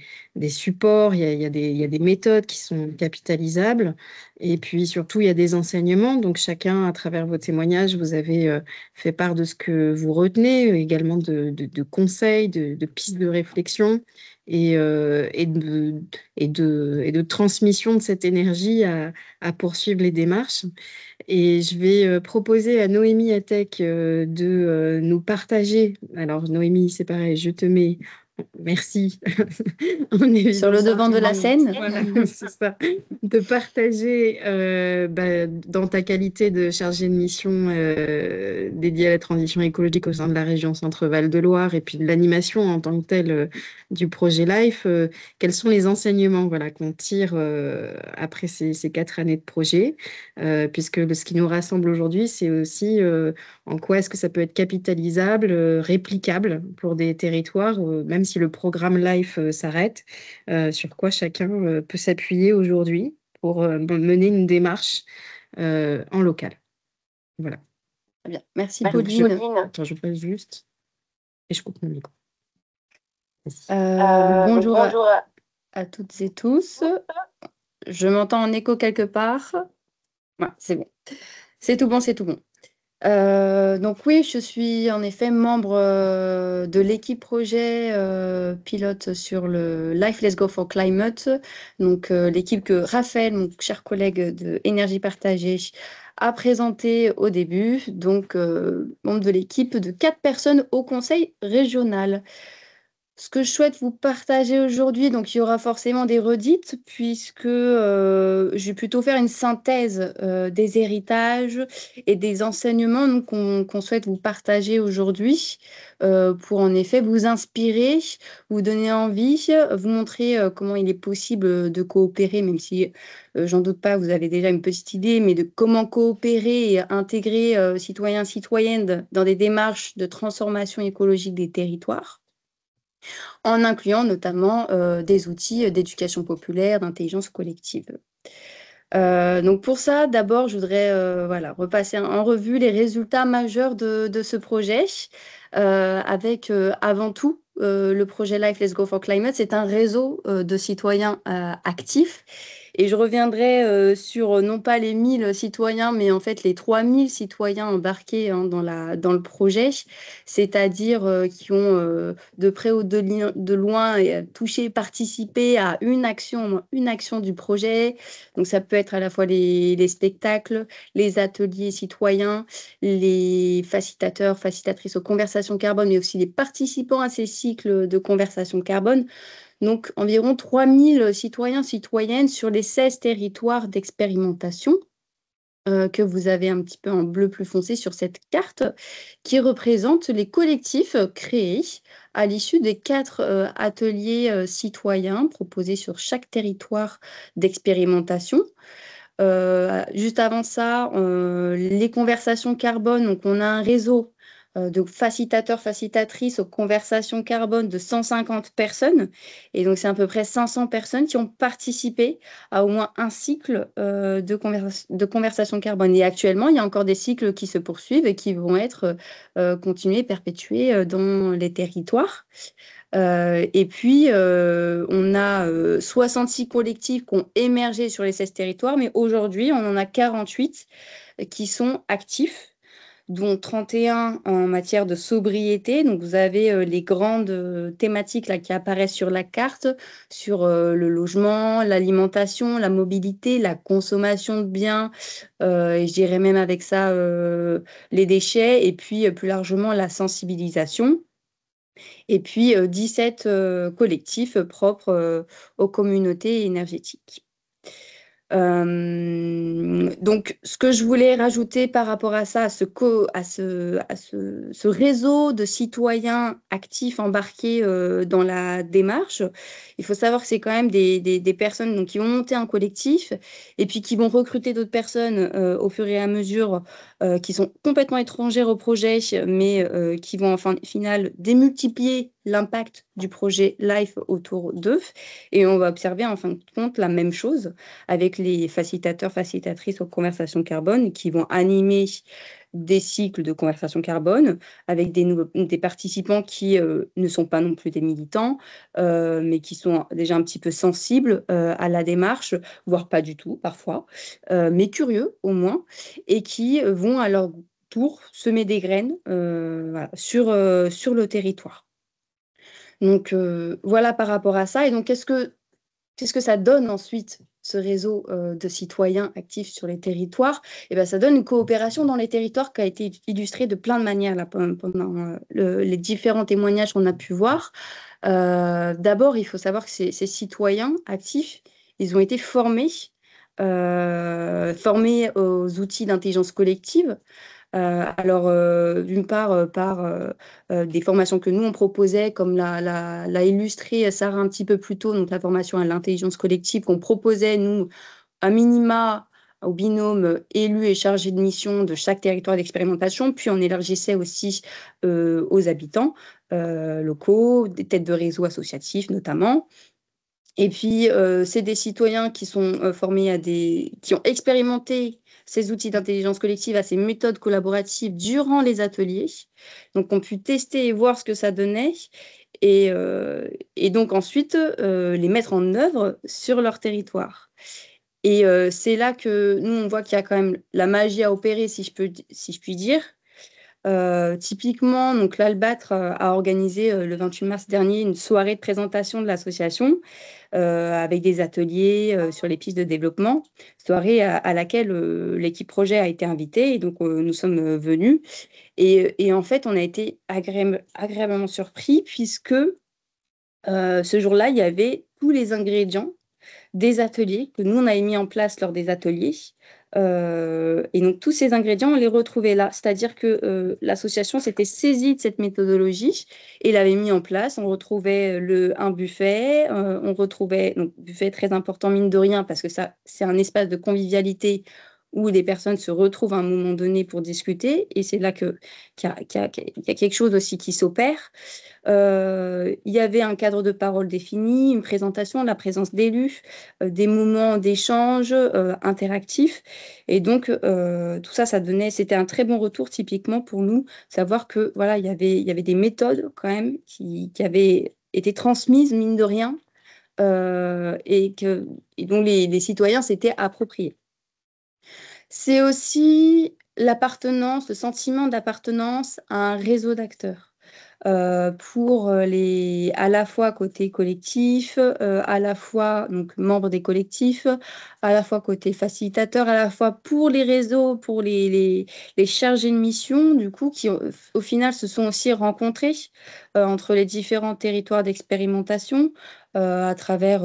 supports, il y a des méthodes qui sont capitalisables, et puis surtout, il y a des enseignements. Donc, chacun, à travers vos témoignages, vous avez fait part de ce que vous retenez, également de conseils, de pistes de réflexion et de transmission de cette énergie à poursuivre les démarches. Et je vais proposer à Noémie Atek de nous partager. Alors, Noémie, c'est pareil, je te mets Merci. En Sur le évidence devant de la scène. Voilà, c'est ça. De partager dans ta qualité de chargée de mission dédiée à la transition écologique au sein de la région Centre-Val de Loire et puis de l'animation en tant que telle du projet LIFE, quels sont les enseignements voilà, qu'on tire après ces 4 années de projet, puisque ce qui nous rassemble aujourd'hui, c'est aussi en quoi est-ce que ça peut être capitalisable, réplicable pour des territoires, même si le programme LIFE s'arrête, sur quoi chacun peut s'appuyer aujourd'hui pour mener une démarche en local. Voilà. Très bien. Merci, Donc, Pauline. attends, je passe juste et je coupe mon micro. Merci. Bonjour à toutes et tous. Je m'entends en écho quelque part. Ouais, c'est bon. C'est tout bon, c'est tout bon. Donc oui, je suis en effet membre de l'équipe projet pilote sur le Life Let's Go for Climate, donc l'équipe que Raphaël, mon cher collègue de Énergie Partagée, a présenté au début, donc membre de l'équipe de 4 personnes au conseil régional. Ce que je souhaite vous partager aujourd'hui, donc il y aura forcément des redites, puisque je vais plutôt faire une synthèse des héritages et des enseignements donc, qu'on souhaite vous partager aujourd'hui pour en effet vous inspirer, vous donner envie, vous montrer comment il est possible de coopérer, même si j'en doute pas, vous avez déjà une petite idée, mais de comment coopérer et intégrer citoyens, citoyennes dans des démarches de transformation écologique des territoires, en incluant notamment des outils d'éducation populaire, d'intelligence collective. Donc pour ça, d'abord, je voudrais repasser en revue les résultats majeurs de ce projet, avec avant tout le projet Life Let's Go for Climate. C'est un réseau de citoyens actifs. Et je reviendrai sur non pas les 1000 citoyens, mais en fait les 3000 citoyens embarqués dans le projet, c'est-à-dire qui ont de près ou de loin touché, participé à une action du projet. Donc ça peut être à la fois les spectacles, les ateliers citoyens, les facilitateurs, facilitatrices aux conversations carbone, mais aussi les participants à ces cycles de conversation carbone. Donc, environ 3000 citoyens, citoyennes sur les 16 territoires d'expérimentation que vous avez un petit peu en bleu plus foncé sur cette carte, qui représentent les collectifs créés à l'issue des 4 ateliers citoyens proposés sur chaque territoire d'expérimentation. Juste avant ça, les conversations carbone, donc on a un réseau de facilitateurs, facilitatrices aux conversations carbone de 150 personnes. Et donc, c'est à peu près 500 personnes qui ont participé à au moins un cycle de conversation carbone. Et actuellement, il y a encore des cycles qui se poursuivent et qui vont être continués, perpétués dans les territoires. Et puis, on a 66 collectifs qui ont émergé sur les 16 territoires, mais aujourd'hui, on en a 48 qui sont actifs, dont 31 en matière de sobriété. Donc, vous avez les grandes thématiques là, qui apparaissent sur la carte, sur le logement, l'alimentation, la mobilité, la consommation de biens, et je dirais même avec ça les déchets, et puis plus largement la sensibilisation. Et puis 17 collectifs propres aux communautés énergétiques. Donc, ce que je voulais rajouter par rapport à ça, à ce réseau de citoyens actifs embarqués dans la démarche, il faut savoir que c'est quand même des personnes donc, qui vont monter un collectif et puis qui vont recruter d'autres personnes au fur et à mesure qui sont complètement étrangères au projet, mais qui vont en fin final démultiplier l'impact du projet LIFE autour d'eux. Et on va observer en fin de compte la même chose avec les facilitateurs, facilitatrices aux conversations carbone qui vont animer des cycles de conversation carbone avec des participants qui ne sont pas non plus des militants, mais qui sont déjà un petit peu sensibles à la démarche, voire pas du tout parfois, mais curieux au moins, et qui vont à leur tour semer des graines sur le territoire. Donc voilà par rapport à ça. Et donc qu'est-ce que ça donne ensuite, ce réseau de citoyens actifs sur les territoires? Et bien, ça donne une coopération dans les territoires qui a été illustrée de plein de manières là, pendant les différents témoignages qu'on a pu voir. D'abord, il faut savoir que ces citoyens actifs, ils ont été formés aux outils d'intelligence collective. D'une part, par des formations que nous, on proposait, comme l'a illustré Sarah un petit peu plus tôt, donc la formation à l'intelligence collective qu'on proposait, nous, à minima au binôme élu et chargé de mission de chaque territoire d'expérimentation, puis on élargissait aussi aux habitants locaux, des têtes de réseau associatifs notamment. Et puis, c'est des citoyens qui sont formés qui ont expérimenté ces outils d'intelligence collective, à ces méthodes collaboratives durant les ateliers. Donc, ont pu tester et voir ce que ça donnait. Et donc, ensuite, les mettre en œuvre sur leur territoire. Et c'est là que nous, on voit qu'il y a quand même la magie à opérer, si je puis dire. Typiquement, donc l'Albâtre a organisé le 28 mars dernier une soirée de présentation de l'association avec des ateliers sur les pistes de développement, soirée à laquelle l'équipe projet a été invitée et donc nous sommes venus. Et en fait, on a été agréablement surpris puisque ce jour-là, il y avait tous les ingrédients des ateliers que nous, on avait mis en place lors des ateliers. Et donc, tous ces ingrédients, on les retrouvait là. C'est-à-dire que l'association s'était saisie de cette méthodologie et l'avait mis en place. On retrouvait un buffet, on retrouvait, donc buffet très important, mine de rien, parce que ça, c'est un espace de convivialité où des personnes se retrouvent à un moment donné pour discuter. Et c'est là qu'il y a quelque chose aussi qui s'opère. Il y avait un cadre de parole défini, une présentation, la présence d'élus, des moments d'échange interactifs. Et donc, tout ça, c'était un très bon retour typiquement pour nous, savoir que voilà, il y avait des méthodes quand même qui avaient été transmises, mine de rien, et dont les citoyens s'étaient appropriés. C'est aussi l'appartenance, le sentiment d'appartenance à un réseau d'acteurs. Pour à la fois côté collectif, à la fois donc membres des collectifs, à la fois côté facilitateur, à la fois pour les réseaux, pour les chargés de mission, du coup, qui au final se sont aussi rencontrés entre les différents territoires d'expérimentation à travers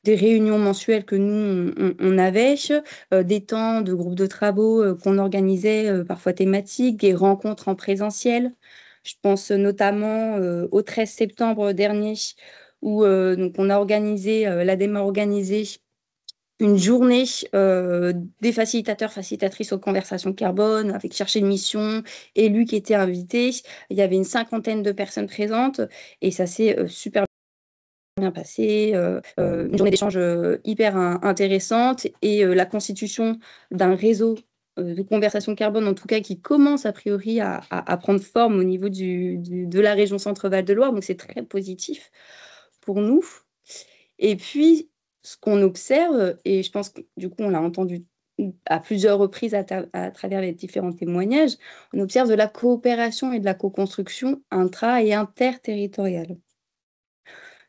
des réunions mensuelles que nous, on avait, des temps de groupes de travaux qu'on organisait, parfois thématiques, des rencontres en présentiel. Je pense notamment au 13 septembre dernier, où donc l'ADEME a organisé une journée des facilitatrices aux conversations carbone, avec chercher une mission, élus qui étaient invités. Il y avait une 50aine de personnes présentes et ça s'est super bien passé. Une journée d'échange hyper intéressante et la constitution d'un réseau de conversation carbone, en tout cas, qui commence a priori à prendre forme au niveau de la région Centre-Val de Loire. Donc, c'est très positif pour nous. Et puis, ce qu'on observe, et je pense que du coup, on l'a entendu à plusieurs reprises à travers les différents témoignages, on observe de la coopération et de la co-construction intra- et interterritoriale.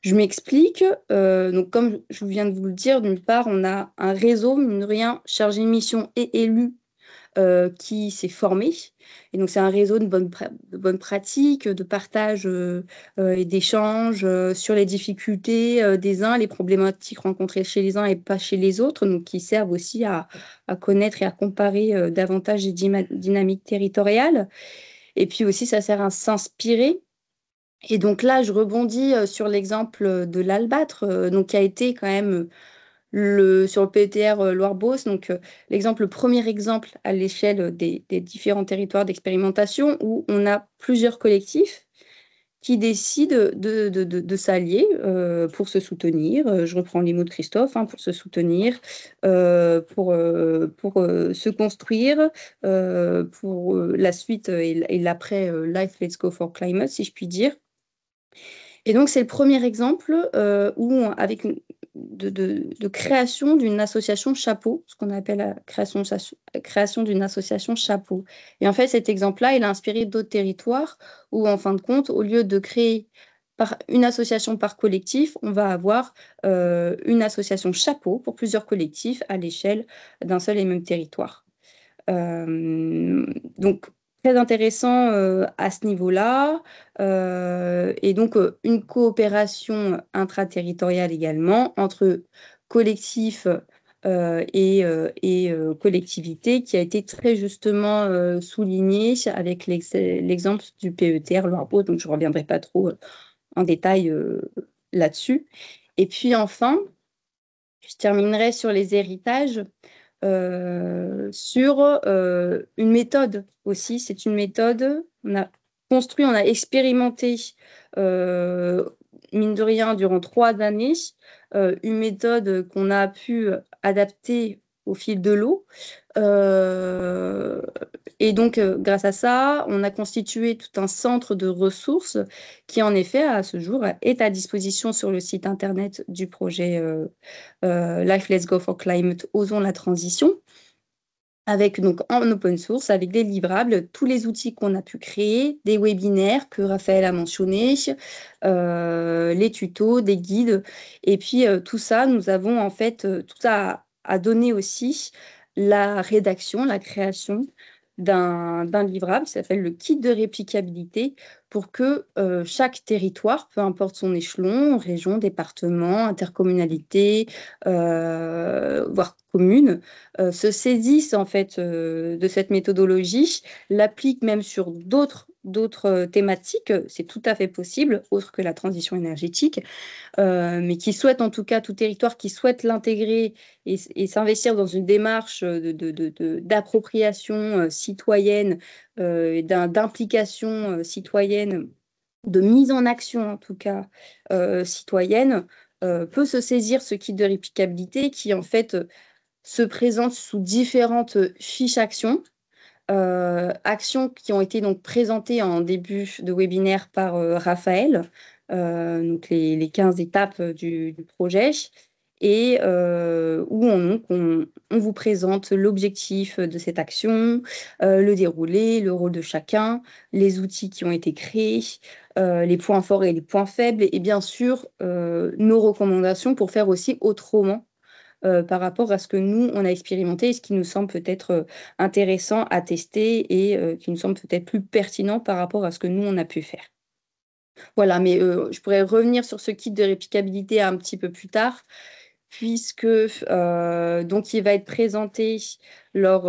Je m'explique. Donc, comme je viens de vous le dire, d'une part, on a un réseau, mine de rien, chargé de mission et élu qui s'est formé. Et donc, c'est un réseau de bonnes pratiques, de partage et d'échange sur les difficultés des uns, les problématiques rencontrées chez les uns et pas chez les autres, donc qui servent aussi à connaître et à comparer davantage les dynamiques territoriales. Et puis aussi, ça sert à s'inspirer. Et donc là, je rebondis sur l'exemple de l'Albâtre, donc qui a été quand même sur le PETR Loire-Beauce, donc le premier exemple à l'échelle des différents territoires d'expérimentation où on a plusieurs collectifs qui décident de s'allier pour se soutenir. Je reprends les mots de Christophe, hein, pour se soutenir, pour se construire, pour la suite et l'après Life Let's Go for Climate, si je puis dire. Et donc, c'est le premier exemple avec de création d'une association chapeau, ce qu'on appelle la création d'une association chapeau. Et en fait, cet exemple-là, il a inspiré d'autres territoires où, en fin de compte, au lieu de créer une association par collectif, on va avoir une association chapeau pour plusieurs collectifs à l'échelle d'un seul et même territoire. Donc, très intéressant à ce niveau-là. Et donc, une coopération intraterritoriale également entre collectifs et collectivités qui a été très justement soulignée avec l'exemple du PETR Loire-Beau, donc je ne reviendrai pas trop en détail là-dessus. Et puis enfin, je terminerai sur les héritages, sur une méthode aussi. C'est une méthode, on a construit, on a expérimenté, mine de rien, durant 3 années, une méthode qu'on a pu adapter au fil de l'eau. Et donc, grâce à ça, on a constitué tout un centre de ressources qui, en effet, à ce jour, est à disposition sur le site internet du projet Life Let's Go for Climate, Osons la transition, avec donc en open source, avec des livrables, tous les outils qu'on a pu créer, des webinaires que Raphaël a mentionnés, les tutos, des guides. Et puis tout ça, nous avons en fait, tout ça a donné aussi la rédaction, la création d'un livrable qui s'appelle le kit de réplicabilité pour que chaque territoire, peu importe son échelon, région, département, intercommunalité, voire commune, se saisissent en fait de cette méthodologie, l'appliquent même sur d'autres thématiques, c'est tout à fait possible, autre que la transition énergétique, mais qui souhaitent en tout cas, tout territoire qui souhaite l'intégrer et s'investir dans une démarche d'appropriation citoyenne, d'implication citoyenne, de mise en action en tout cas citoyenne, peut se saisir ce kit de réplicabilité qui en fait se présente sous différentes fiches actions. Actions qui ont été donc présentées en début de webinaire par Raphaël, donc les 15 étapes du projet, et où on vous présente l'objectif de cette action, le déroulé, le rôle de chacun, les outils qui ont été créés, les points forts et les points faibles, et bien sûr nos recommandations pour faire aussi autrement par rapport à ce que nous, on a expérimenté et ce qui nous semble peut-être intéressant à tester et qui nous semble peut-être plus pertinent par rapport à ce que nous, on a pu faire. Voilà, mais je pourrais revenir sur ce kit de réplicabilité un petit peu plus tard, puisque donc il va être présenté lors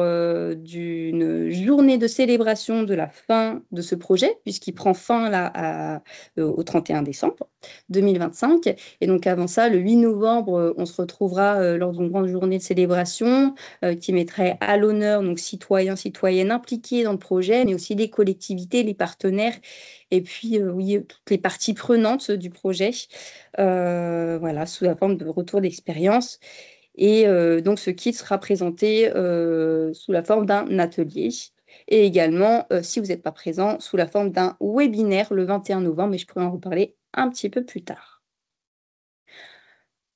d'une journée de célébration de la fin de ce projet, puisqu'il prend fin là au 31 décembre 2025. Et donc avant ça, le 8 novembre, on se retrouvera lors d'une grande journée de célébration qui mettrait à l'honneur donc citoyens, citoyennes impliqués dans le projet, mais aussi les collectivités, les partenaires, et puis oui, toutes les parties prenantes du projet, voilà, sous la forme de retour d'expérience. Et donc, ce kit sera présenté sous la forme d'un atelier et également, si vous n'êtes pas présent, sous la forme d'un webinaire le 21 novembre, mais je pourrais en reparler un petit peu plus tard.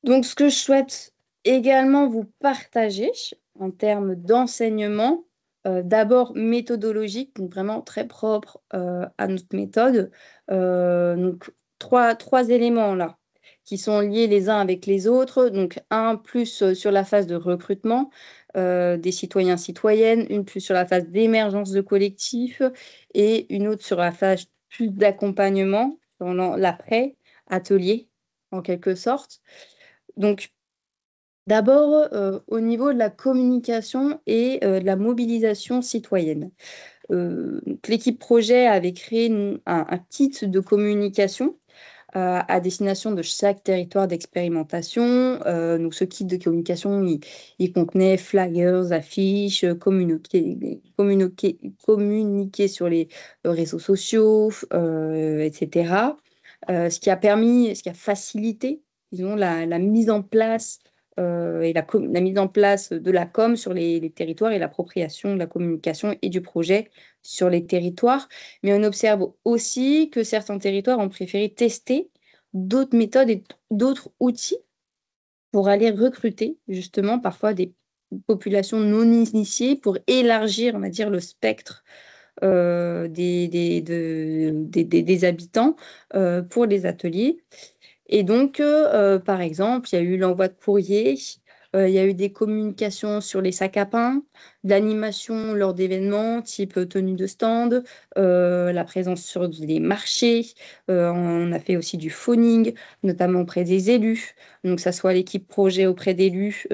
Donc, ce que je souhaite également vous partager en termes d'enseignement, d'abord méthodologique, donc vraiment très propre à notre méthode. Donc, trois éléments là qui sont liés les uns avec les autres. Donc, un plus sur la phase de recrutement des citoyens, citoyennes, une plus sur la phase d'émergence de collectifs et une autre sur la phase plus d'accompagnement pendant l'après-atelier, en quelque sorte. Donc, d'abord, au niveau de la communication et de la mobilisation citoyenne. L'équipe projet avait créé un kit de communication à destination de chaque territoire d'expérimentation. Donc, ce kit de communication, il contenait flyers, affiches, communiquer sur les réseaux sociaux, etc. Ce qui a facilité, disons, la mise en place et la mise en place de la com sur les territoires et l'appropriation de la communication et du projet sur les territoires. Mais on observe aussi que certains territoires ont préféré tester d'autres méthodes et d'autres outils pour aller recruter justement parfois des populations non initiées pour élargir, on va dire, le spectre des habitants pour les ateliers. Et donc, par exemple, il y a eu l'envoi de courrier Il y a eu des communications sur les sacs à pain, de l'animation lors d'événements type tenue de stand, la présence sur les marchés. On a fait aussi du phoning, notamment auprès des élus. Donc, ça soit l'équipe projet auprès d'élus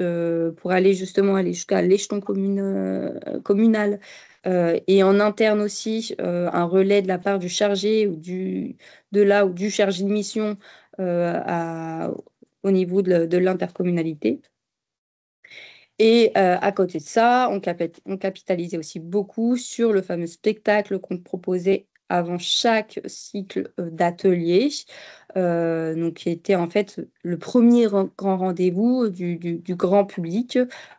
pour aller justement aller jusqu'à l'échelon communal. Et en interne aussi, un relais de la part du chargé ou du chargé de mission au niveau de l'intercommunalité. Et à côté de ça, on capitalisait aussi beaucoup sur le fameux spectacle qu'on proposait avant chaque cycle d'atelier, donc qui était en fait le premier grand rendez-vous du grand public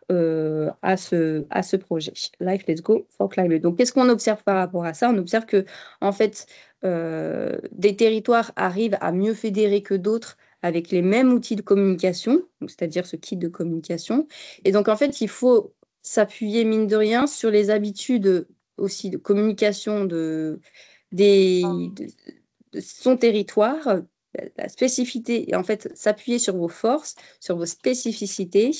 à ce projet. Life, let's go for climate. Donc, qu'est-ce qu'on observe par rapport à ça? On observe que, en fait, des territoires arrivent à mieux fédérer que d'autres avec les mêmes outils de communication, c'est-à-dire ce kit de communication. Et donc, en fait, il faut s'appuyer, mine de rien, sur les habitudes aussi de communication de son territoire, la spécificité, et en fait, s'appuyer sur vos forces, sur vos spécificités,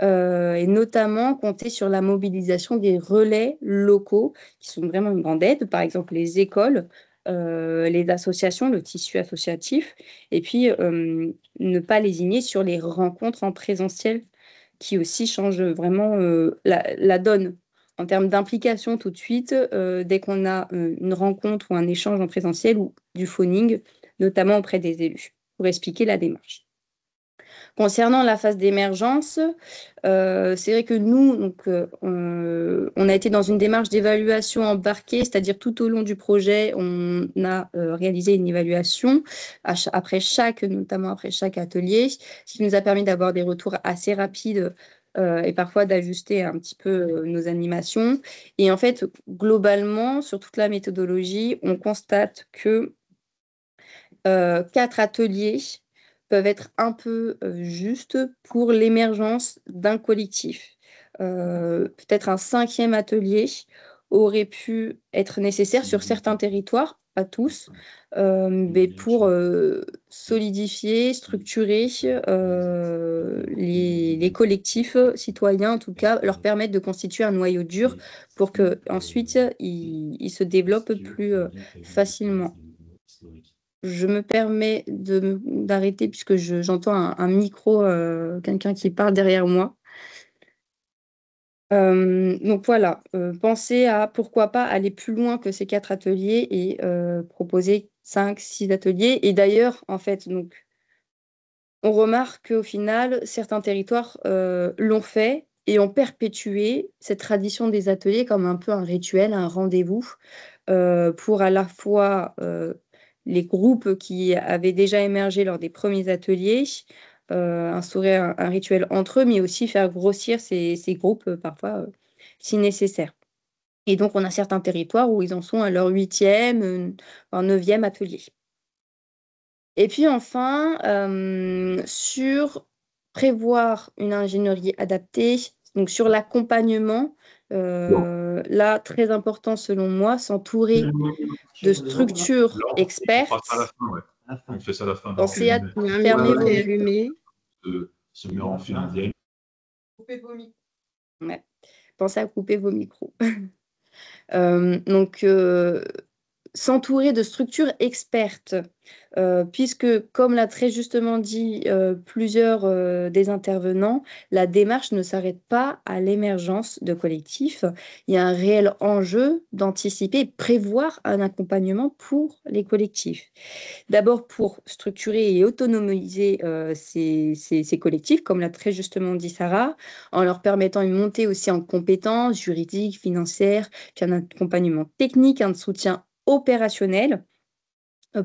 et notamment compter sur la mobilisation des relais locaux qui sont vraiment une grande aide, par exemple les écoles, les associations, le tissu associatif, et puis ne pas lésigner sur les rencontres en présentiel qui aussi changent vraiment la donne en termes d'implication tout de suite, dès qu'on a une rencontre ou un échange en présentiel ou du phoning, notamment auprès des élus, pour expliquer la démarche. Concernant la phase d'émergence, c'est vrai que nous, donc, on a été dans une démarche d'évaluation embarquée, c'est-à-dire tout au long du projet, on a réalisé une évaluation notamment après chaque atelier, ce qui nous a permis d'avoir des retours assez rapides et parfois d'ajuster un petit peu nos animations. Et en fait, globalement, sur toute la méthodologie, on constate que 4 ateliers peuvent être un peu justes pour l'émergence d'un collectif. Peut-être un 5e atelier aurait pu être nécessaire sur certains territoires, pas tous, mais pour solidifier, structurer les collectifs citoyens, en tout cas, leur permettre de constituer un noyau dur pour qu'ensuite, ils se développent plus facilement. Je me permets d'arrêter puisque j'entends un micro, quelqu'un qui parle derrière moi. Donc voilà, pensez à pourquoi pas aller plus loin que ces 4 ateliers et proposer 5, 6 ateliers. Et d'ailleurs, en fait, donc, on remarque qu'au final, certains territoires l'ont fait et ont perpétué cette tradition des ateliers comme un peu un rituel, un rendez-vous pour à la fois les groupes qui avaient déjà émergé lors des premiers ateliers, instaurer un rituel entre eux, mais aussi faire grossir ces groupes parfois si nécessaire. Et donc, on a certains territoires où ils en sont à leur 8e, 9e atelier. Et puis enfin, sur prévoir une ingénierie adaptée, donc sur l'accompagnement, là, très important selon moi, s'entourer de structures expertes. On fera ça à la fin, ouais. On fait ça à la fin. Pensez à Il y a un fermer micro vos qui est allumé. Se met en fil indienne. Coupez vos micros. Ouais. Pensez à couper vos micros. Donc, s'entourer de structures expertes, puisque, comme l'a très justement dit plusieurs des intervenants, la démarche ne s'arrête pas à l'émergence de collectifs. Il y a un réel enjeu d'anticiper et prévoir un accompagnement pour les collectifs. D'abord pour structurer et autonomiser ces collectifs, comme l'a très justement dit Sarah, en leur permettant une montée aussi en compétences juridiques, financières, puis un accompagnement technique, un soutien opérationnel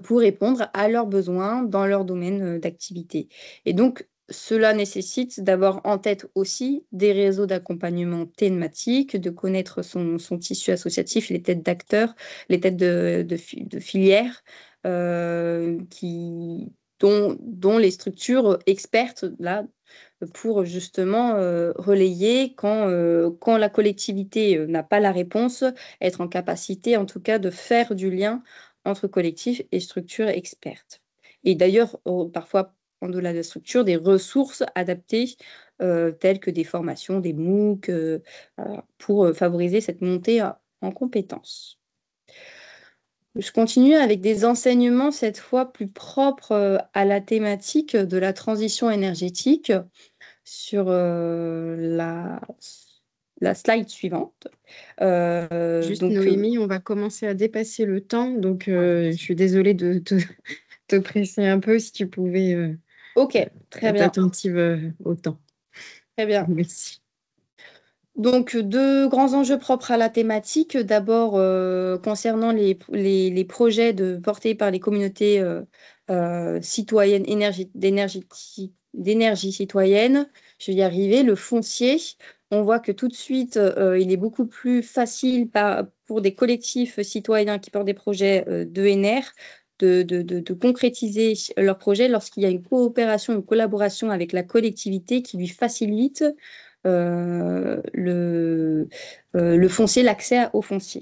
pour répondre à leurs besoins dans leur domaine d'activité. Et donc, cela nécessite d'avoir en tête aussi des réseaux d'accompagnement thématiques, de connaître son tissu associatif, les têtes d'acteurs, les têtes de filières, dont les structures expertes là, pour justement relayer quand la collectivité n'a pas la réponse, être en capacité en tout cas de faire du lien entre collectifs et structures expertes. Et d'ailleurs, parfois, en delà de la structure, des ressources adaptées tels que des formations, des MOOC, pour favoriser cette montée en compétences. Je continue avec des enseignements cette fois plus propres à la thématique de la transition énergétique sur la slide suivante. Juste Donc, Noémie, on va commencer à dépasser le temps, donc je suis désolée de te presser un peu si tu pouvais ok, très être bien, attentive au temps. très bien. Merci. Donc, deux grands enjeux propres à la thématique. D'abord, concernant les projets portés par les communautés citoyennes, d'énergie citoyenne. Je vais y arriver. Le foncier, on voit que tout de suite, il est beaucoup plus facile pour des collectifs citoyens qui portent des projets d'ENR de concrétiser leurs projets lorsqu'il y a une coopération, une collaboration avec la collectivité qui lui facilite le foncier, l'accès au foncier.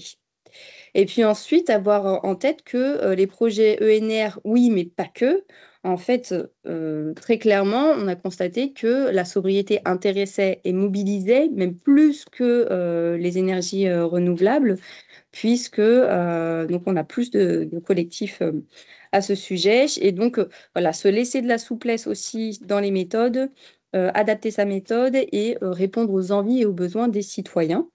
Et puis ensuite, avoir en tête que les projets ENR, oui, mais pas que. En fait, très clairement, on a constaté que la sobriété intéressait et mobilisait, même plus que les énergies renouvelables, puisque donc on a plus de collectifs à ce sujet. Et donc, voilà, se laisser de la souplesse aussi dans les méthodes, adapter sa méthode et répondre aux envies et aux besoins des citoyens.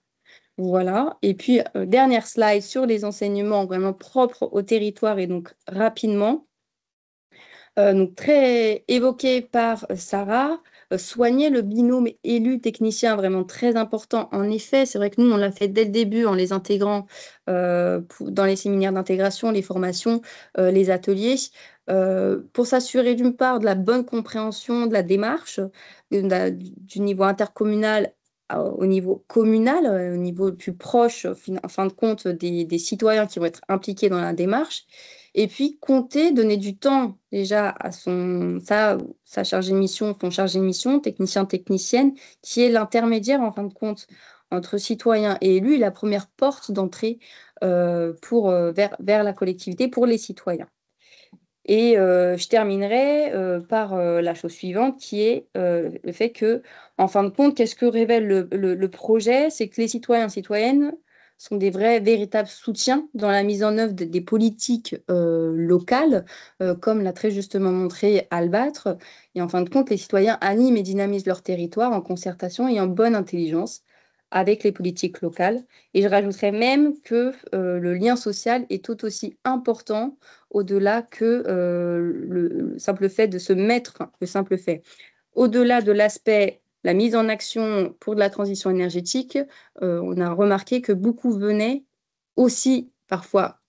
Voilà. Et puis, dernière slide sur les enseignements vraiment propres au territoire et donc rapidement. Donc, très évoqué par Sarah, soigner le binôme élu-technicien, vraiment très important. En effet, c'est vrai que nous, on l'a fait dès le début en les intégrant dans les séminaires d'intégration, les formations, les ateliers, pour s'assurer d'une part de la bonne compréhension de la démarche, du niveau intercommunal au niveau communal, au niveau le plus proche, en fin de compte, des citoyens qui vont être impliqués dans la démarche. Et puis, compter, donner du temps déjà à sa chargée de mission, son chargé de mission, technicien, technicienne, qui est l'intermédiaire, en fin de compte, entre citoyen et élu, et la première porte d'entrée vers la collectivité pour les citoyens. Et je terminerai par la chose suivante, qui est le fait que, en fin de compte, qu'est-ce que révèle le projet? C'est que les citoyens et citoyennes sont des véritables soutiens dans la mise en œuvre des politiques locales, comme l'a très justement montré Albâtre. Et en fin de compte, les citoyens animent et dynamisent leur territoire en concertation et en bonne intelligence avec les politiques locales. Et je rajouterais même que le lien social est tout aussi important au-delà que le simple fait de se mettre, enfin, le simple fait, au-delà de l'aspect, la mise en action pour de la transition énergétique, on a remarqué que beaucoup venaient aussi parfois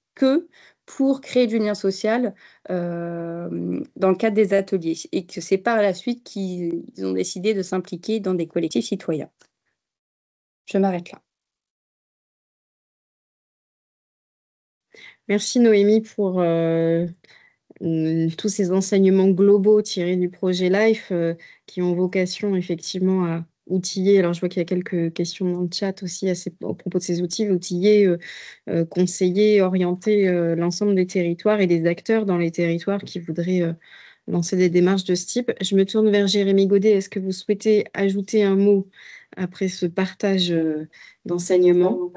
pour créer du lien social dans le cadre des ateliers et que c'est par la suite qu'ils ont décidé de s'impliquer dans des collectifs citoyens. Je m'arrête là. Merci Noémie pour tous ces enseignements globaux tirés du projet LIFE qui ont vocation effectivement à outiller. Alors je vois qu'il y a quelques questions dans le chat aussi au propos de ces outils, outiller, conseiller, orienter l'ensemble des territoires et des acteurs dans les territoires qui voudraient lancer des démarches de ce type. Je me tourne vers Jérémy Godet. Est-ce que vous souhaitez ajouter un mot après ce partage d'enseignements?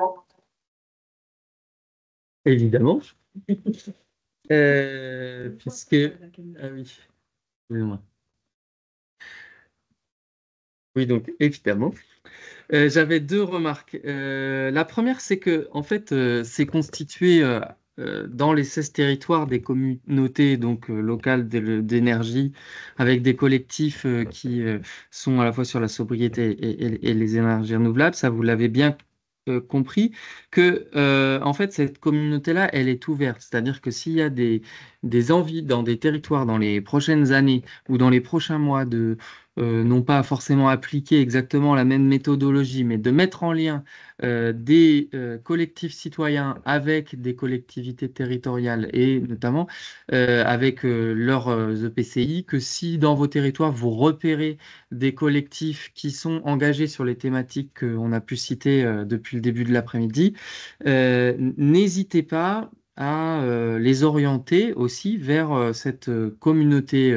Évidemment. Puisque... Ah oui, excusez-moi. Oui, donc évidemment. J'avais deux remarques. La première, c'est que en fait, c'est constitué dans les 16 territoires des communautés donc locales d'énergie, avec des collectifs qui sont à la fois sur la sobriété et les énergies renouvelables. Ça, vous l'avez bien compris que en fait cette communauté-là, elle est ouverte. C'est-à-dire que s'il y a des envies dans des territoires dans les prochaines années ou dans les prochains mois de non pas forcément appliquer exactement la même méthodologie, mais de mettre en lien des collectifs citoyens avec des collectivités territoriales et notamment avec leurs EPCI, que si dans vos territoires vous repérez des collectifs qui sont engagés sur les thématiques qu'on a pu citer depuis le début de l'après-midi, n'hésitez pas à les orienter aussi vers cette communauté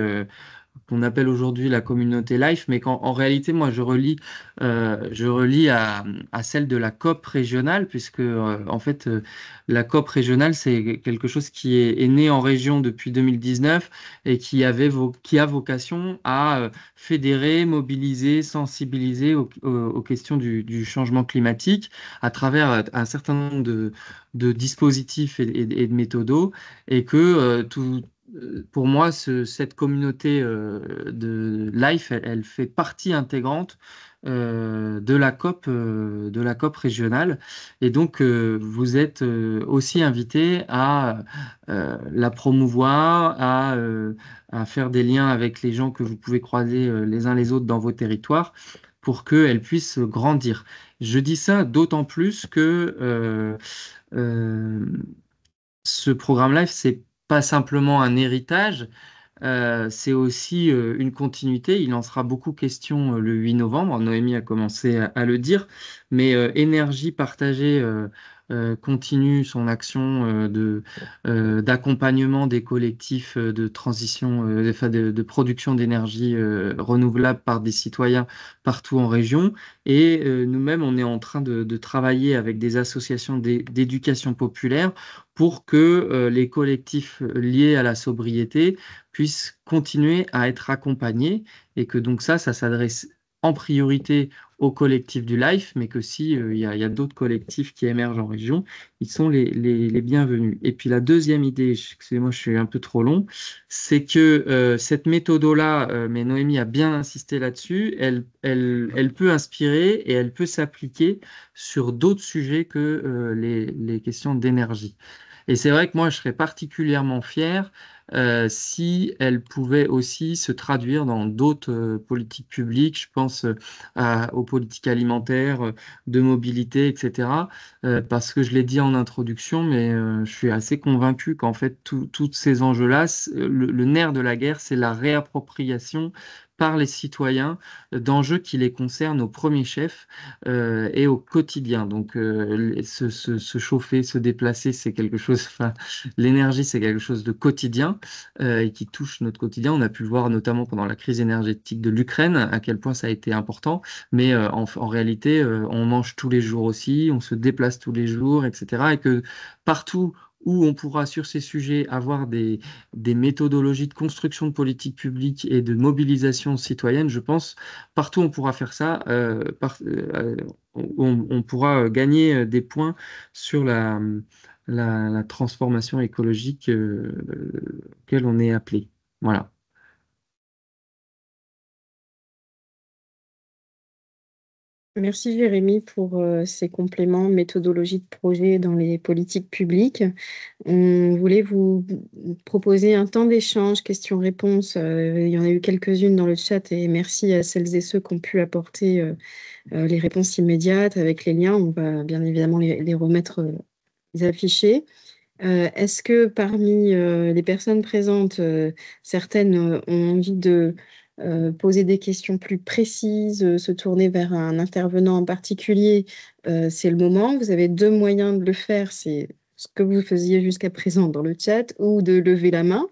qu'on appelle aujourd'hui la communauté Life, mais qu'en réalité, moi, je relie à celle de la COP régionale, puisque en fait, la COP régionale, c'est quelque chose qui est né en région depuis 2019 et qui a vocation à fédérer, mobiliser, sensibiliser aux questions du changement climatique à travers un certain nombre de dispositifs et de méthodos, et que pour moi, cette communauté de Life, elle fait partie intégrante de la COP régionale. Et donc, vous êtes aussi invité à la promouvoir, à faire des liens avec les gens que vous pouvez croiser les uns les autres dans vos territoires pour qu'elle puisse grandir. Je dis ça d'autant plus que euh, ce programme Life, c'est pas simplement un héritage, c'est aussi une continuité. Il en sera beaucoup question le 8 novembre. Noémie a commencé à le dire, mais Énergie partagée continue son action d'accompagnement des collectifs de transition, enfin de production d'énergie renouvelable par des citoyens partout en région. Et nous-mêmes, on est en train de travailler avec des associations d'éducation populaire pour que les collectifs liés à la sobriété puissent continuer à être accompagnés, et que donc ça s'adresse en priorité aux collectifs du Life, mais que si il y a d'autres collectifs qui émergent en région, ils sont les bienvenus. Et puis la deuxième idée, excusez-moi, je suis un peu trop long, c'est que cette méthode-là, mais Noémie a bien insisté là-dessus, elle peut inspirer et elle peut s'appliquer sur d'autres sujets que les questions d'énergie. Et c'est vrai que moi, je serais particulièrement fier si elle pouvait aussi se traduire dans d'autres politiques publiques. Je pense aux politiques alimentaires, de mobilité, etc. Parce que je l'ai dit en introduction, mais je suis assez convaincu qu'en fait, tous ces enjeux-là, le nerf de la guerre, c'est la réappropriation par les citoyens d'enjeux qui les concernent au premier chef et au quotidien. Donc, se chauffer, se déplacer, c'est quelque chose, enfin, l'énergie, c'est quelque chose de quotidien et qui touche notre quotidien. On a pu le voir notamment pendant la crise énergétique de l'Ukraine, à quel point ça a été important. Mais en réalité, on mange tous les jours aussi, on se déplace tous les jours, etc. Et que partout où on pourra sur ces sujets avoir des méthodologies de construction de politique publique et de mobilisation citoyenne, je pense, partout où on pourra faire ça, on pourra gagner des points sur la transformation écologique auquel on est appelé. Voilà. Merci Jérémy pour ces compléments, méthodologie de projet dans les politiques publiques. On voulait vous proposer un temps d'échange, questions-réponses. Il y en a eu quelques-unes dans le chat et merci à celles et ceux qui ont pu apporter les réponses immédiates avec les liens. On va bien évidemment les remettre, les afficher. Est-ce que parmi les personnes présentes, certaines ont envie de poser des questions plus précises, se tourner vers un intervenant en particulier? C'est le moment. Vous avez deux moyens de le faire. C'est ce que vous faisiez jusqu'à présent dans le chat ou de lever la main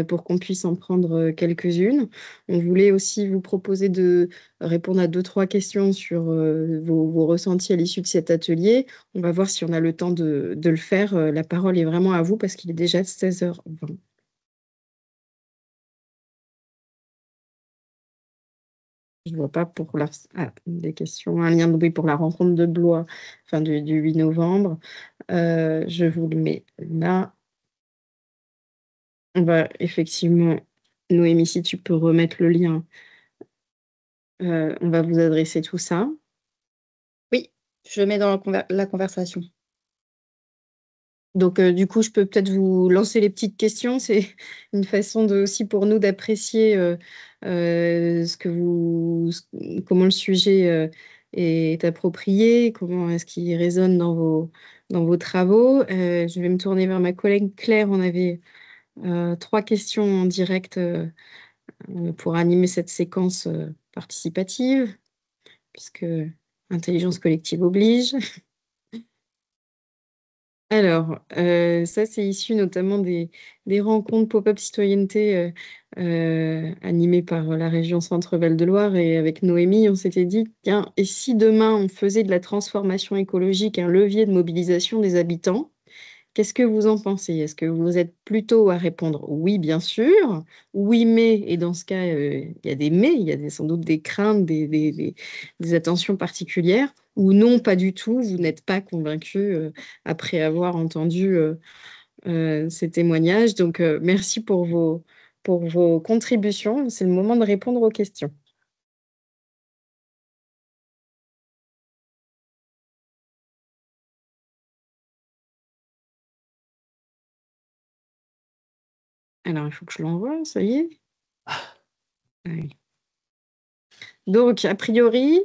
pour qu'on puisse en prendre quelques-unes. On voulait aussi vous proposer de répondre à deux, trois questions sur vos ressentis à l'issue de cet atelier. On va voir si on a le temps de le faire. La parole est vraiment à vous parce qu'il est déjà 16h20. Je ne vois pas pour des questions. Un lien de bruit pour la rencontre de Blois, enfin du 8 novembre. Je vous le mets là. On va effectivement, Noémie, si tu peux remettre le lien, on va vous adresser tout ça. Oui, je mets dans la conversation. Donc, du coup, je peux peut-être vous lancer les petites questions. C'est une façon aussi pour nous d'apprécier comment le sujet est approprié, comment est-ce qu'il résonne dans vos travaux. Je vais me tourner vers ma collègue Claire. On avait 3 questions en direct pour animer cette séquence participative, puisque intelligence collective oblige. Alors, ça, c'est issu notamment des rencontres pop-up citoyenneté animées par la région Centre-Val de Loire. Et avec Noémie, on s'était dit, tiens, et si demain on faisait de la transformation écologique un levier de mobilisation des habitants, qu'est-ce que vous en pensez? Est-ce que vous êtes plutôt à répondre oui, bien sûr, oui, mais, et dans ce cas, il y a des mais, il y a sans doute des craintes, des attentions particulières, ou non, pas du tout, vous n'êtes pas convaincu après avoir entendu ces témoignages. Donc, merci pour vos contributions. C'est le moment de répondre aux questions. Alors, il faut que je l'envoie, ça y est. Oui. Donc, a priori,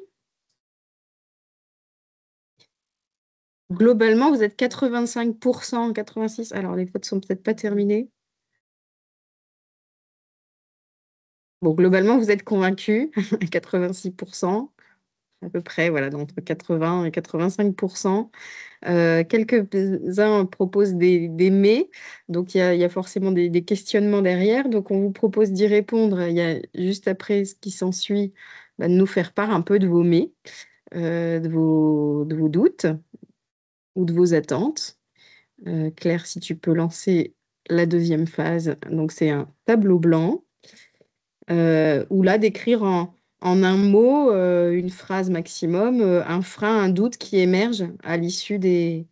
globalement, vous êtes 85%, 86%. Alors, les votes sont peut-être pas terminés. Bon, globalement, vous êtes convaincus à 86%, à peu près, voilà, entre 80 et 85%. Quelques-uns proposent des mais, donc il y a forcément des questionnements derrière. Donc, on vous propose d'y répondre. Il y a juste après ce qui s'ensuit, de nous faire part un peu de vos mais, de vos doutes ou de vos attentes. Claire, si tu peux lancer la deuxième phase. Donc, c'est un tableau blanc où là, d'écrire en un mot, une phrase maximum, un frein, un doute qui émerge à l'issue des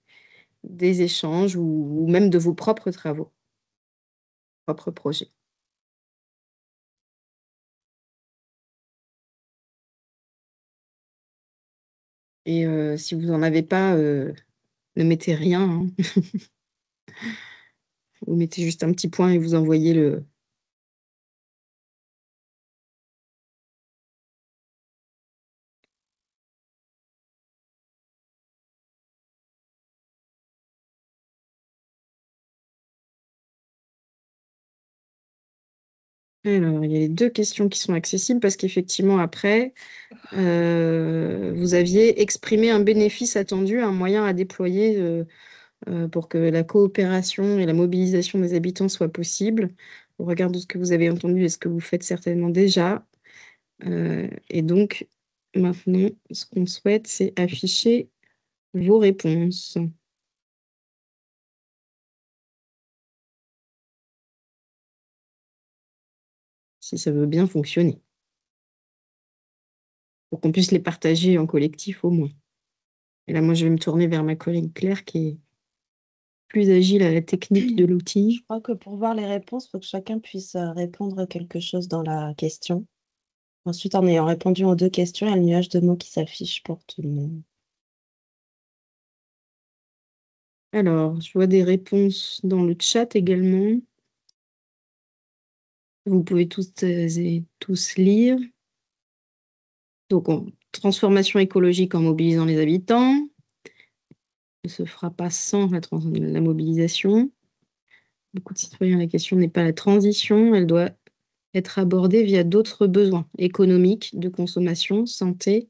échanges ou même de vos propres travaux, propres projets. Et si vous n'en avez pas, ne mettez rien, hein. Vous mettez juste un petit point et vous envoyez le... Alors, il y a les deux questions qui sont accessibles parce qu'effectivement, après, vous aviez exprimé un bénéfice attendu, un moyen à déployer pour que la coopération et la mobilisation des habitants soient possibles. Au regard de ce que vous avez entendu et ce que vous faites certainement déjà. Et donc, maintenant, ce qu'on souhaite, c'est afficher vos réponses. Si ça veut bien fonctionner. Pour qu'on puisse les partager en collectif au moins. Et là, moi, je vais me tourner vers ma collègue Claire qui est plus agile à la technique de l'outil. Je crois que pour voir les réponses, il faut que chacun puisse répondre à quelque chose dans la question. Ensuite, en ayant répondu aux deux questions, il y a le nuage de mots qui s'affiche pour tout le monde. Alors, je vois des réponses dans le chat également. Vous pouvez tous et tous lire. Donc, transformation écologique en mobilisant les habitants. Ne se fera pas sans la mobilisation. Beaucoup de citoyens, la question n'est pas la transition, elle doit être abordée via d'autres besoins économiques, de consommation, santé,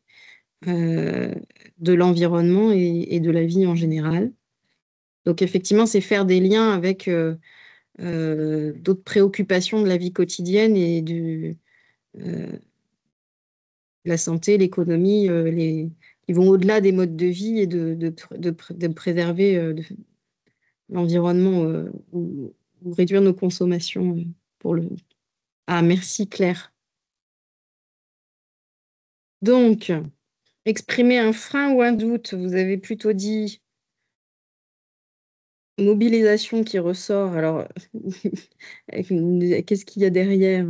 de l'environnement et de la vie en général. Donc effectivement, c'est faire des liens avec d'autres préoccupations de la vie quotidienne et de la santé, l'économie, ils vont au-delà des modes de vie et de préserver l'environnement ou réduire nos consommations pour le... Ah, merci Claire. Donc, exprimer un frein ou un doute, vous avez plutôt dit mobilisation qui ressort. Alors, qu'est-ce qu'il y a derrière?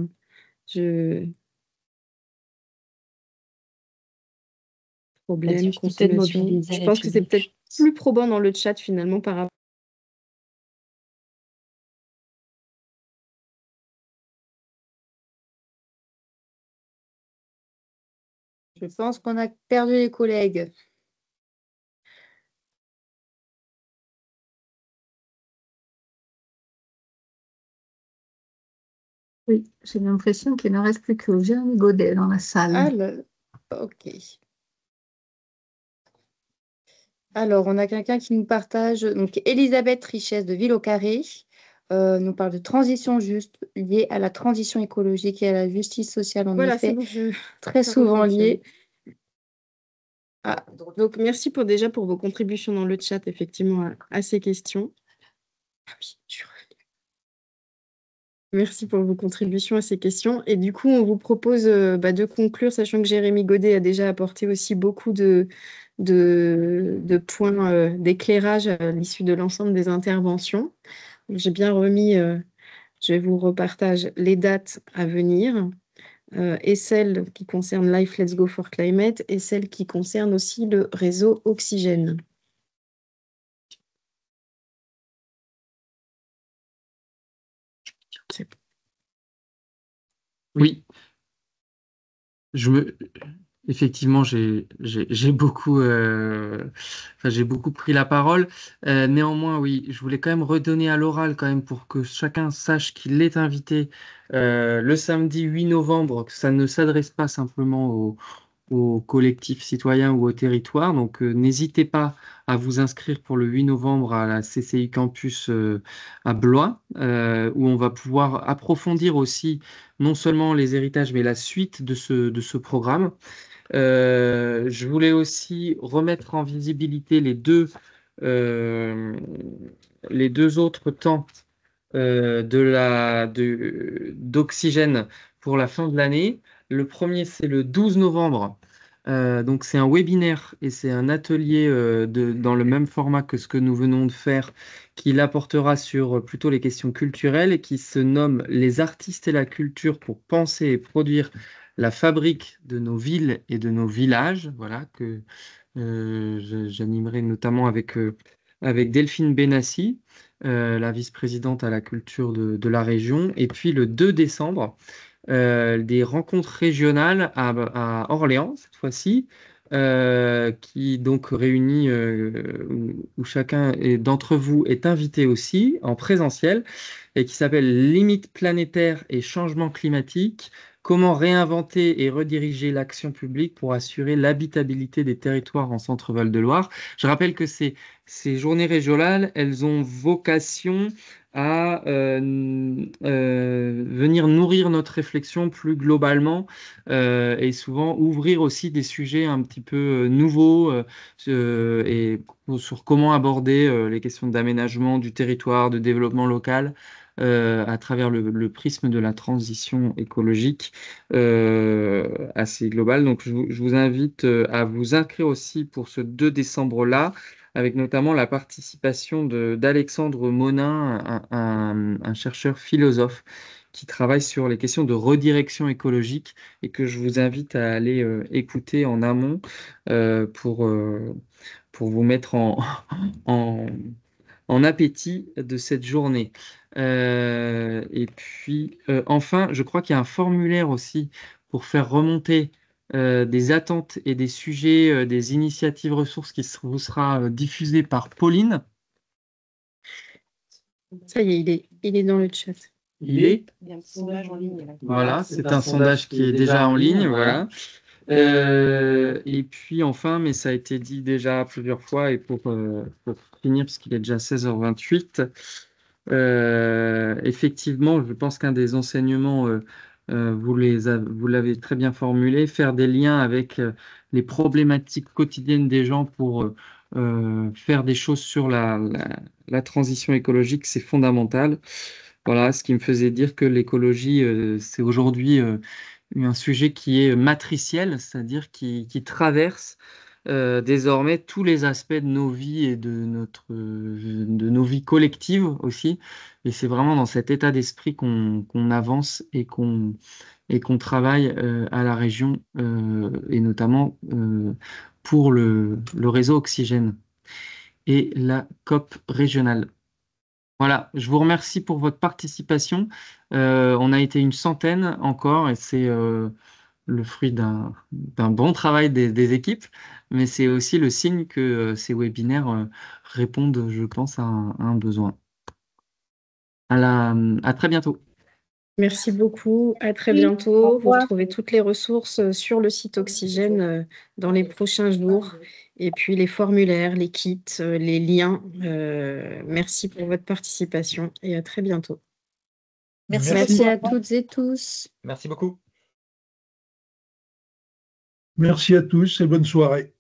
Problème, consommation. Je pense que c'est peut-être plus probant dans le chat finalement par rapport. Je pense qu'on a perdu les collègues. Oui, j'ai l'impression qu'il ne reste plus que Jérémy Godet dans la salle. Ah, ok. Alors, on a quelqu'un qui nous partage, donc Elisabeth Richesse de Ville au Carré, nous parle de transition juste liée à la transition écologique et à la justice sociale, en Voilà, c'est effet, bon, très ça souvent refonctionne. liée. Ah, Donc, merci déjà pour vos contributions dans le chat, effectivement, à ces questions. Ah oui, merci pour vos contributions à ces questions. Et du coup, on vous propose de conclure, sachant que Jérémy Godet a déjà apporté aussi beaucoup de points d'éclairage à l'issue de l'ensemble des interventions. J'ai bien remis, je vous repartage les dates à venir, et celles qui concernent Life Let's Go for Climate et celles qui concernent aussi le réseau Oxygène. C'est bon. Oui, effectivement, j'ai beaucoup, j'ai beaucoup pris la parole. Néanmoins, oui, je voulais quand même redonner à l'oral quand même pour que chacun sache qu'il est invité le samedi 8 novembre, que ça ne s'adresse pas simplement aux collectifs citoyens ou au territoire. Donc, n'hésitez pas à vous inscrire pour le 8 novembre à la CCI Campus à Blois, où on va pouvoir approfondir aussi non seulement les héritages, mais la suite de ce programme. Je voulais aussi remettre en visibilité euh, les deux autres temps d'oxygène pour la fin de l'année. Le premier, c'est le 12 novembre. Donc, c'est un webinaire et c'est un atelier dans le même format que ce que nous venons de faire, qui l'apportera sur plutôt les questions culturelles et qui se nomme Les artistes et la culture pour penser et produire la fabrique de nos villes et de nos villages. Voilà, que j'animerai notamment avec Delphine Benassi, la vice-présidente à la culture de la région. Et puis le 2 décembre, des rencontres régionales à Orléans, cette fois-ci, qui donc réunit, où chacun d'entre vous est invité aussi en présentiel, et qui s'appelle Limites planétaires et changement climatique. Comment réinventer et rediriger l'action publique pour assurer l'habitabilité des territoires en Centre-Val de Loire. Je rappelle que ces journées régionales, elles ont vocation à venir nourrir notre réflexion plus globalement, et souvent ouvrir aussi des sujets un petit peu nouveaux, et sur comment aborder les questions d'aménagement du territoire, de développement local, à travers le prisme de la transition écologique assez globale. Donc, je vous invite à vous inscrire aussi pour ce 2 décembre-là, avec notamment la participation d'Alexandre Monin, un chercheur philosophe qui travaille sur les questions de redirection écologique et que je vous invite à aller écouter en amont euh, pour, euh, pour vous mettre en, en appétit de cette journée. Et puis, enfin, je crois qu'il y a un formulaire aussi pour faire remonter des attentes et des sujets, des initiatives ressources qui vous sera diffusé par Pauline. Ça y est, il est dans le chat. Il est? Il y a un sondage en ligne. Là. Voilà, c'est un sondage qui est déjà en ligne, voilà. Et puis enfin, mais ça a été dit déjà plusieurs fois, et pour finir, parce qu'il est déjà 16h28, effectivement, je pense qu'un des enseignements, vous l'avez très bien formulé, faire des liens avec les problématiques quotidiennes des gens pour faire des choses sur la transition écologique, c'est fondamental. Voilà, ce qui me faisait dire que l'écologie, c'est aujourd'hui un sujet qui est matriciel, c'est-à-dire qui traverse désormais tous les aspects de nos vies et de nos vies collectives aussi. Et c'est vraiment dans cet état d'esprit qu'on avance et qu'on travaille à la région, et notamment pour le réseau Oxygène et la COP régionale. Voilà, je vous remercie pour votre participation. On a été une centaine encore, et c'est le fruit d'un bon travail des équipes, mais c'est aussi le signe que ces webinaires répondent, je pense, à un besoin. À très bientôt. Merci beaucoup. À très Oui, au bientôt. Vous revoir. retrouvez toutes les ressources sur le site Oxygène dans les prochains jours. Et puis les formulaires, les kits, les liens. Merci pour votre participation et à très bientôt. Merci Merci beaucoup. à toutes et tous. Merci beaucoup. Merci à tous et bonne soirée.